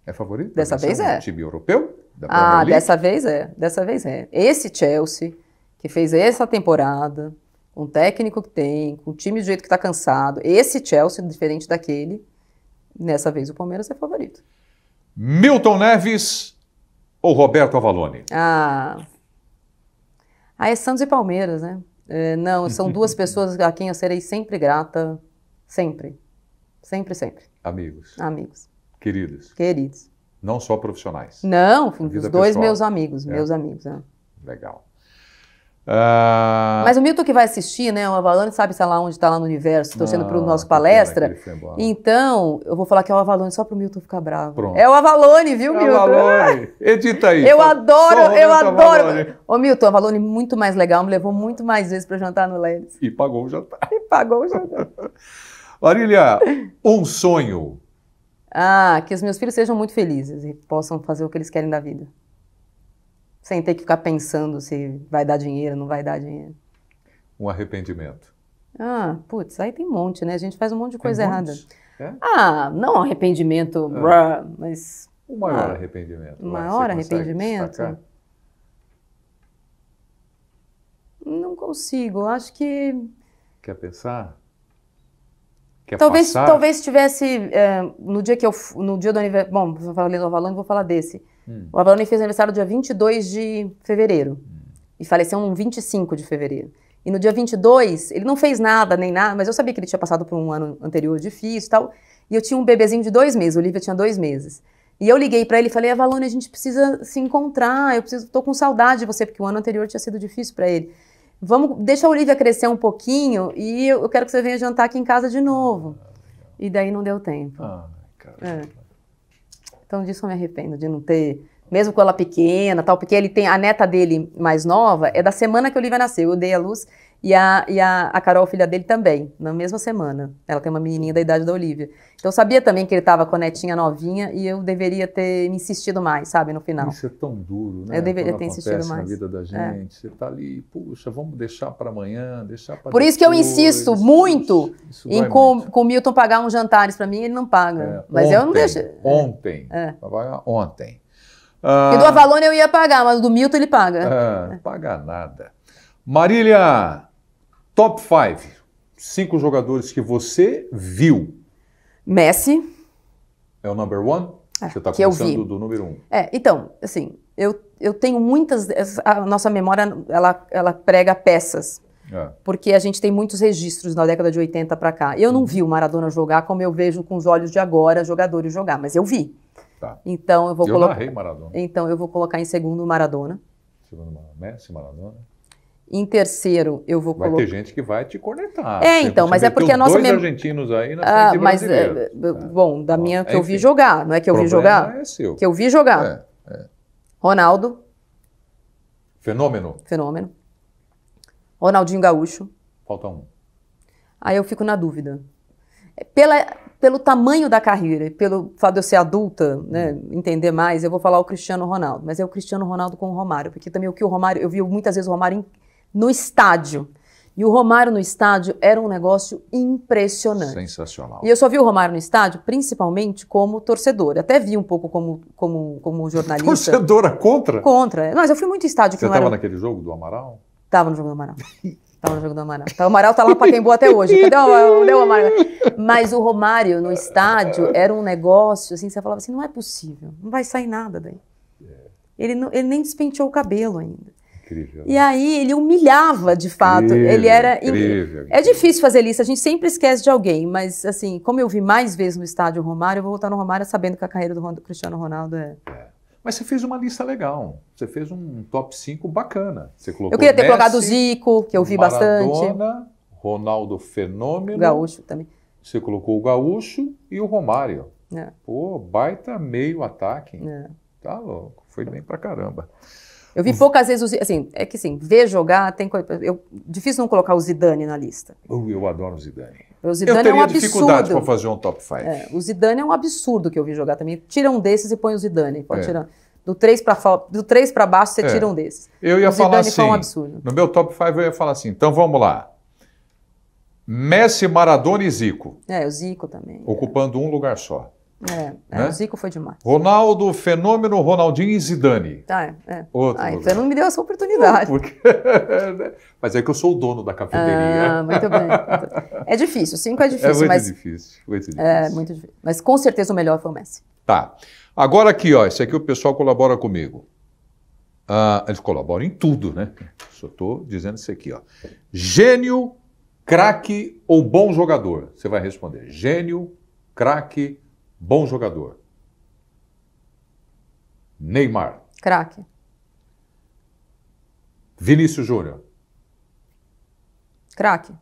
É favorito? Dessa vez é. Um time europeu? Da Premier League? Dessa vez é. Dessa vez é. Esse Chelsea, que fez essa temporada, com o técnico que tem, com o time do jeito que está cansado, esse Chelsea, diferente daquele, nessa vez o Palmeiras é favorito. Milton Neves ou Roberto Avalone? É Santos e Palmeiras, né? Não, são duas pessoas a quem eu serei sempre grata, sempre. Sempre, sempre. Amigos. Amigos. Queridos. Queridos. Não só profissionais. Não, os dois pessoal. meus amigos, meus amigos. Legal. Mas o Milton que vai assistir, né? O Avalone sabe, sei lá, onde está lá no universo, torcendo para o nosso palestra. Então, eu vou falar que é o Avalone só para o Milton ficar bravo. Pronto. É o Avalone, viu, Milton? Avalone. Edita aí. Eu adoro. Ô, Milton, o Avalone muito mais legal, me levou muito mais vezes para jantar no Lelis. E pagou o jantar. Marília, um sonho. Que os meus filhos sejam muito felizes e possam fazer o que eles querem da vida. Sem ter que ficar pensando se vai dar dinheiro, não vai dar dinheiro. Um arrependimento. Putz, aí tem um monte, né? A gente faz um monte de coisa errada. Não arrependimento, mas... O maior arrependimento. O maior arrependimento? Não consigo, acho que... Quer pensar? Talvez tivesse, no dia do aniversário, bom, vou falar do Avalone, vou falar desse. O Avalone fez aniversário dia 22 de fevereiro e faleceu no 25 de fevereiro. E no dia 22, ele não fez nada, nem nada, mas eu sabia que ele tinha passado por um ano anterior difícil e tal, e eu tinha um bebezinho de 2 meses, a Olivia tinha 2 meses. E eu liguei pra ele e falei, Avalone, a gente precisa se encontrar, tô com saudade de você, porque o ano anterior tinha sido difícil pra ele. Deixa a Olivia crescer um pouquinho e eu quero que você venha jantar aqui em casa de novo. E daí não deu tempo. Então disso eu me arrependo, de não ter, mesmo com ela pequena, tal, porque ele tem, a neta dele mais nova, é da semana que a Olivia nasceu, eu dei a luz, e a Carol, filha dele, também, na mesma semana. Ela tem uma menininha da idade da Olivia. Então eu sabia também que ele estava com a netinha novinha e eu deveria ter me insistido mais, sabe, no final. Isso é tão duro, né? Eu deveria ter insistido mais. Na vida da gente, você tá ali, puxa, vamos deixar para amanhã, deixar para Por isso que eu insisto muito em com o Milton pagar uns jantares para mim, ele não paga. Mas eu não deixo. Ontem. Vai pagar ontem. Porque do Avalone eu ia pagar, mas do Milton ele paga. Paga nada. Marília, top 5. 5 jogadores que você viu. Messi. É o number 1? Você está começando do número 1. Então, assim, eu tenho muitas... A nossa memória, ela prega peças. Porque a gente tem muitos registros na década de 80 para cá. Eu não vi o Maradona jogar como eu vejo com os olhos de agora jogadores jogar, mas eu vi. Então eu vou colocar... narrei Maradona. Então eu vou colocar em segundo o Maradona. Messi, Maradona. Em terceiro, eu vou colocar... Vai ter gente que vai te cornetar. Então, mas é porque a nossa... 2 argentinos aí na frente brasileira. Bom, da minha que eu vi jogar, não é que eu vi jogar? É seu. Que eu vi jogar. Ronaldo. Fenômeno. Ronaldinho Gaúcho. Falta um. Aí eu fico na dúvida. Pelo tamanho da carreira, pelo fato de eu ser adulta, né, entender mais, eu vou falar o Cristiano Ronaldo. Mas é o Cristiano Ronaldo com o Romário, porque também o Romário, eu vi muitas vezes o Romário no estádio. E o Romário no estádio era um negócio impressionante. Sensacional. E eu só vi o Romário no estádio, principalmente como torcedor. Até vi um pouco como jornalista. Torcedora contra? Contra. Mas eu fui muito estádio. Você estava naquele jogo do Amaral? Tava no jogo do Amaral. O Amaral tá lá pra Pacaembu até hoje. Cadê o Amaral? Mas o Romário no estádio era um negócio, assim, você falava assim, não é possível, não vai sair nada daí. Ele nem despenteou o cabelo ainda. Incrível. E aí ele humilhava, de fato. Incrível, ele era... Incrível. É difícil fazer lista, a gente sempre esquece de alguém, mas assim, como eu vi mais vezes no estádio o Romário, eu vou voltar no Romário sabendo que a carreira do Cristiano Ronaldo é... Mas você fez uma lista legal. Você fez um top 5 bacana. Você colocou eu queria ter Messi, colocado o Zico, que eu vi bastante. Ronaldo Fenômeno. Gaúcho também. Você colocou o Gaúcho e o Romário. Pô, baita meio ataque. Tá louco. Foi bem pra caramba. Eu vi poucas vezes o Zidane. Assim, ver jogar, tem coisa. Difícil não colocar o Zidane na lista. Eu adoro o Zidane. O Zidane Eu teria é um dificuldade absurdo. para fazer um top 5. O Zidane é um absurdo que eu vi jogar também. Tira um desses e põe o Zidane. Pode tirar. Do 3 para baixo, você tira um desses. Eu ia falar assim, foi um absurdo. no meu top 5 eu ia falar assim, então vamos lá. Messi, Maradona e Zico. O Zico também. Ocupando um lugar só. Né? O Zico foi demais. Ronaldo, Fenômeno, Ronaldinho e Zidane. Outro você não me deu essa oportunidade. Mas é que eu sou o dono da cafeteria. Muito bem. É difícil, 5 é difícil. Difícil. É muito difícil. Mas com certeza o melhor foi o Messi. Tá. Agora aqui, ó, esse aqui o pessoal colabora comigo. Eles colaboram em tudo, né? Só estou dizendo isso aqui, ó. Gênio, craque ou bom jogador? Você vai responder. Gênio, craque, bom jogador. Neymar. Craque. Vinícius Júnior. Craque.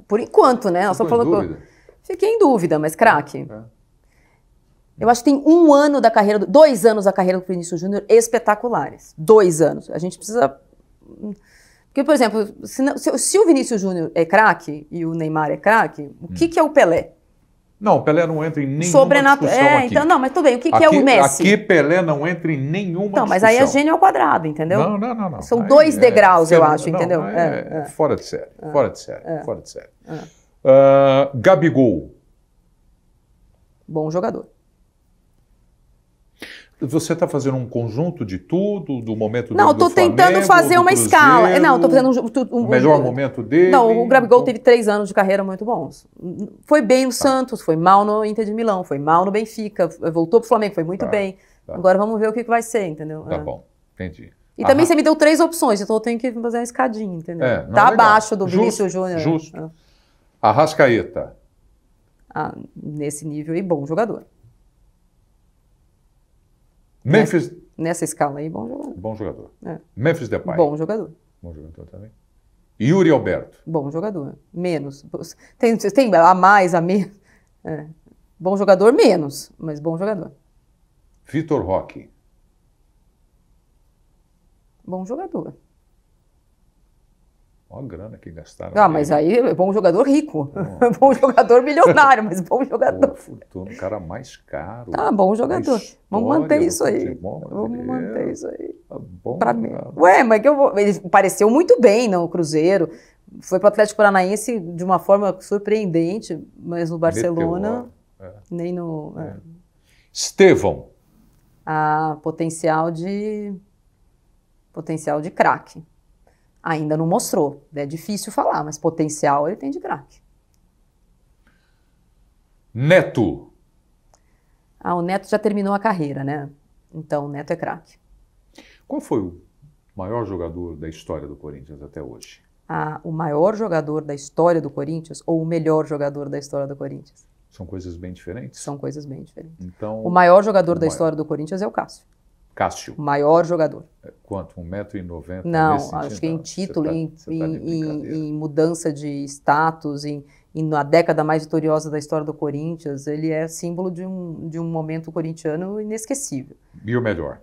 Por enquanto, né? Nós estamos falando. Fiquei em dúvida, mas craque. Eu acho que tem 2 anos da carreira do Vinícius Júnior espetaculares. 2 anos. A gente precisa... Porque, por exemplo, se o Vinícius Júnior é craque e o Neymar é craque, o que é o Pelé? Não, o Pelé não entra em nenhuma discussão aqui. Então, não, mas tudo bem. O que é o Messi? Aqui Pelé não entra em nenhuma discussão. Não, mas aí é gênio ao quadrado, entendeu? Não. São aí 2 degraus, eu acho, entendeu? Fora de série. Fora de série. Gabigol. Bom jogador. Você está fazendo um conjunto de tudo, do momento do Não, estou tentando fazer uma escala. Não, estou fazendo o melhor momento dele. Não, o Gabigol teve 3 anos de carreira muito bons. Foi bem no Santos, foi mal no Inter de Milão, foi mal no Benfica, voltou para o Flamengo, foi muito bem. Agora vamos ver o que vai ser, entendeu? Tá bom, entendi. E também você me deu 3 opções, então eu tenho que fazer uma escadinha, entendeu? Tá abaixo do Vinícius Júnior. Justo. Arrascaeta. Nesse nível aí, bom jogador. Memphis... Nessa escala aí, bom jogador. Bom jogador. Memphis Depay. Bom jogador. Bom jogador também. Yuri Alberto. Bom jogador. Menos. Tem a mais, a menos. Bom jogador, menos, mas bom jogador. Vitor Roque. Bom jogador. Olha a grana que gastaram. Mas aí é bom jogador rico. Bom jogador milionário, mas bom jogador. O cara mais caro. Bom jogador. Vamos manter isso aí. Vamos manter isso aí. Pra mim. Mas que ele pareceu muito bem no Cruzeiro. Foi para o Atlético Paranaense de uma forma surpreendente, mas no Barcelona, nem no... Estevão. Potencial de craque. Ainda não mostrou. É difícil falar, mas potencial ele tem de craque. Neto. O Neto já terminou a carreira, né? Então o Neto é craque. Qual foi o maior jogador da história do Corinthians até hoje? O maior jogador da história do Corinthians ou o melhor jogador da história do Corinthians? São coisas bem diferentes? São coisas bem diferentes. Então, o maior jogador da história do Corinthians é o Cássio. Cássio. O maior jogador. Quanto? 1,90 m? Não, acho que em título, em mudança de status, na década mais vitoriosa da história do Corinthians, ele é símbolo de um momento corintiano inesquecível. E o melhor?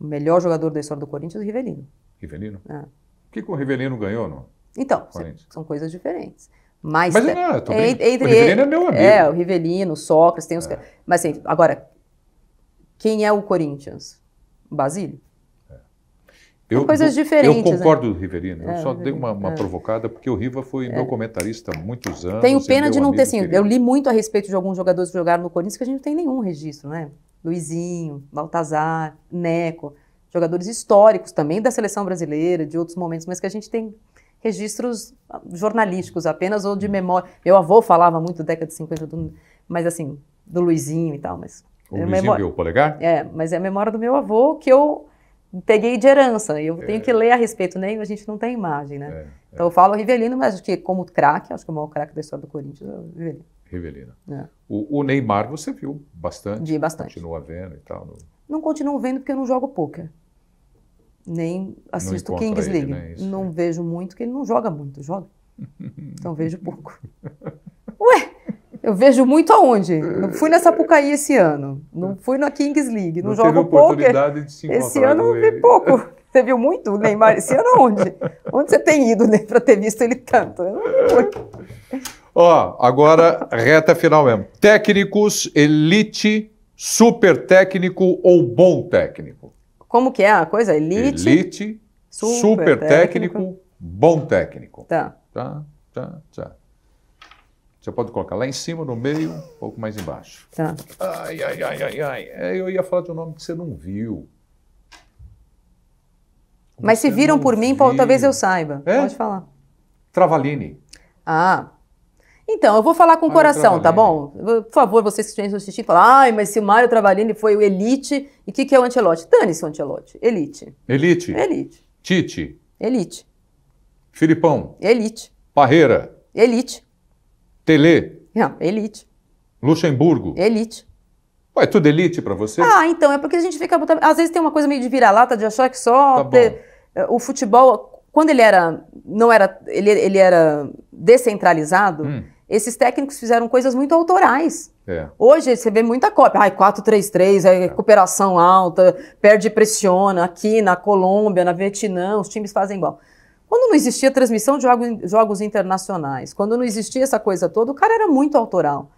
O melhor jogador da história do Corinthians é o Rivelino. Rivelino? O que o Rivelino ganhou, não? Então, são coisas diferentes. O Rivelino é meu amigo. O Rivelino, o Sócrates, tem os... Mas assim, agora, quem é o Corinthians? Basílio? São coisas diferentes. Eu concordo do Rivelino. Eu só dei uma provocada, porque o Riva foi meu comentarista há muitos anos. Tenho pena de não ter, assim, eu li muito a respeito de alguns jogadores que jogaram no Corinthians que a gente não tem nenhum registro, né? Luizinho, Baltazar, Neco, jogadores históricos também da seleção brasileira, de outros momentos, mas que a gente tem registros jornalísticos apenas ou de memória. Meu avô falava muito da década de 50, mas assim, do Luizinho e tal, mas... O Luizinho deu o polegar? Mas é a memória do meu avô que eu peguei de herança. E eu tenho que ler a respeito, nem a gente não tem imagem, né? Então eu falo Rivelino, mas acho que como craque, acho que o maior craque da história do Corinthians é o Rivelino. Rivelino. O Neymar você viu bastante? Vi bastante. Continua vendo e tal? Não continuo vendo porque eu não jogo pôquer. Nem assisto Kings League. Né? Não vejo muito, porque ele não joga muito, joga. Então vejo pouco. Eu vejo muito aonde? Não fui na Sapucaí esse ano. Não fui na Kings League. Não jogo pôquer. Esse ano eu vi pouco. Você viu muito o Neymar esse ano aonde? Onde você tem ido, né, para ter visto ele tanto? Eu não fui. Ó, agora, reta final mesmo. Técnicos, elite, super técnico ou bom técnico? Como que é a coisa? Elite? Elite, super técnico, bom técnico. Tá. Tá. Você pode colocar lá em cima, no meio, um pouco mais embaixo. Tá. Ai. Eu ia falar de um nome que você não viu. Mas se viram por mim, talvez eu saiba. É? Pode falar. Travaglini. Ah. Então, eu vou falar com o coração, tá bom? Por favor, vocês que estão assistindo, falam, ai, mas se o Mário Travaglini foi o Elite, e o que é o Ancelotti? Dane-se o Ancelotti. Elite. Elite. Tite. Elite. Filipão. Elite. Parreira. Elite. Telê. Não, Elite. Luxemburgo. Elite. Ué, é tudo elite pra você? Ah, então, é porque a gente fica... Às vezes tem uma coisa meio de vira-lata, de achar que só... O futebol, quando ele era... Não era... Ele era descentralizado, esses técnicos fizeram coisas muito autorais. É. Hoje você vê muita cópia. Ai, 4-3-3, recuperação alta, perde e pressiona. Aqui na Colômbia, na Vietnã, os times fazem igual. Quando não existia transmissão de jogos internacionais, quando não existia essa coisa toda, o cara era muito autoral.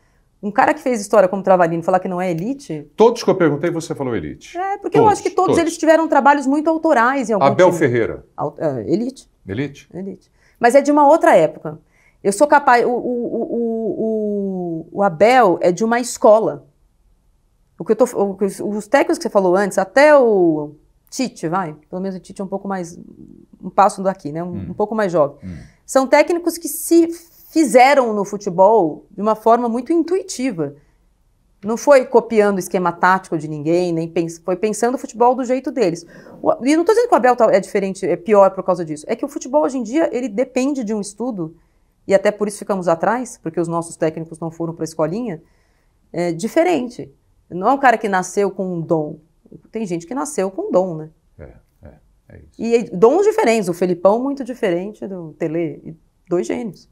Um cara que fez história como Travaglini falar que não é elite... Todos que eu perguntei, você falou elite. É, porque eu acho que todos eles tiveram trabalhos muito autorais em algum Abel time. Ferreira. Elite. Elite? Elite. Mas é de uma outra época. Eu sou capaz... O Abel é de uma escola. Os técnicos que você falou antes, até o Tite, pelo menos o Tite é um pouco mais... Um passo daqui, né? Um pouco mais jovem. São técnicos que se fizeram no futebol de uma forma muito intuitiva. Não foi copiando o esquema tático de ninguém, nem foi pensando o futebol do jeito deles. E não estou dizendo que o Abel é diferente, é pior por causa disso. É que o futebol hoje em dia, ele depende de um estudo, e até por isso ficamos atrás, porque os nossos técnicos não foram para a escolinha, diferente. Não é um cara que nasceu com um dom. Tem gente que nasceu com um dom, né? É isso. E dons diferentes. O Felipão muito diferente do Telê. 2 gênios.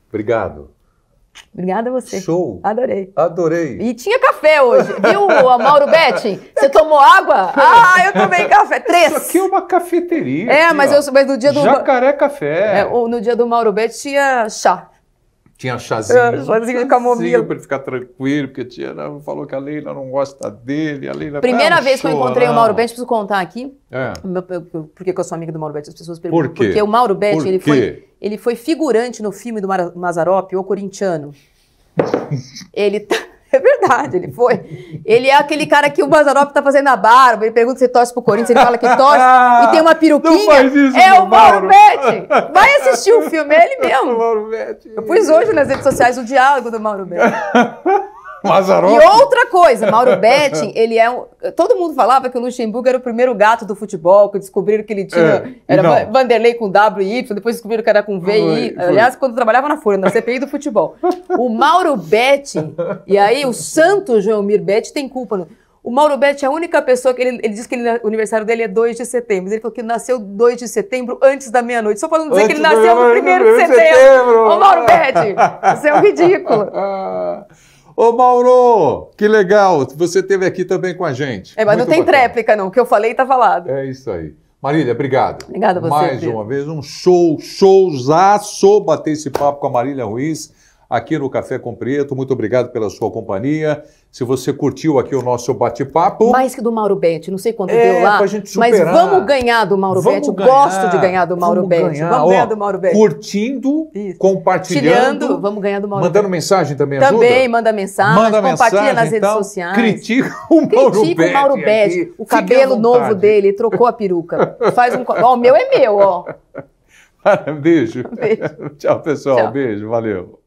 Obrigado. Obrigada a você. Show. Adorei. Adorei. E tinha café hoje, viu, Mauro Betti? Você tomou água? Ah, eu tomei café. 3. Isso aqui é uma cafeteria. É, mas no dia do... Jacaré Café. No dia do Mauro Betti tinha chá. Tinha chazinho. Chazinho de camomila. Para ele ficar tranquilo, porque falou que a Leila não gosta dele. A Leila Primeira vez que eu encontrei o Mauro Betti, preciso contar aqui. Por que eu sou amiga do Mauro Betti? As pessoas perguntam. Por quê? Porque o Mauro Betti, ele foi figurante no filme do Mazzaropi, O Corintiano. É verdade, ele foi. Ele é aquele cara que o Mazzaropi tá fazendo a barba, ele pergunta se torce pro Corinthians, ele fala que torce, e tem uma peruquinha. Não faz isso, é o Mauro Betti! Vai assistir o filme, é ele mesmo. Mauro Betti. Eu pus hoje nas redes sociais o diálogo do Mauro Betti. Mazzaropi. E outra coisa, Mauro Betti, ele é todo mundo falava que o Luxemburgo era o primeiro gato do futebol, que descobriram que ele tinha... Era Vanderlei com W e Y, depois descobriram que era com V e I. Aliás, quando eu trabalhava na Folha, na CPI do futebol. O Mauro Betti, e aí o santo Joelmir Betti tem culpa. O Mauro Betti é a única pessoa que ele diz que o aniversário dele é 2 de setembro. Ele falou que nasceu 2 de setembro antes da meia-noite. Só para não dizer que ele nasceu no 1º de setembro. Ô, Mauro Betti, você é um ridículo. Ô, Mauro, que legal. Você esteve aqui também com a gente. Mas muito não tem bacana. tréplica, não. O que eu falei está falado. É isso aí. Marília, obrigado. Obrigada a você, Mais Pedro. uma vez, um showzaço bater esse papo com a Marília Ruiz aqui no Café com Preto. Muito obrigado pela sua companhia. Se você curtiu aqui o nosso bate-papo... Mais que do Mauro Betti, não sei quanto deu lá, pra gente mas superar. vamos ganhar do Mauro Betti. Eu gosto de ganhar do Mauro Betti. Vamos ganhar do Mauro Betti. Curtindo, compartilhando. Vamos ganhar do Mauro Mandando Betti. mensagem também ajuda? Também, manda mensagem, compartilha nas redes sociais. Critica o Mauro Betti. Critica o Mauro Betti. O cabelo novo dele, trocou a peruca. Ó, o meu é meu, ó. Beijo. Beijo. Tchau, pessoal. Tchau. Beijo, valeu.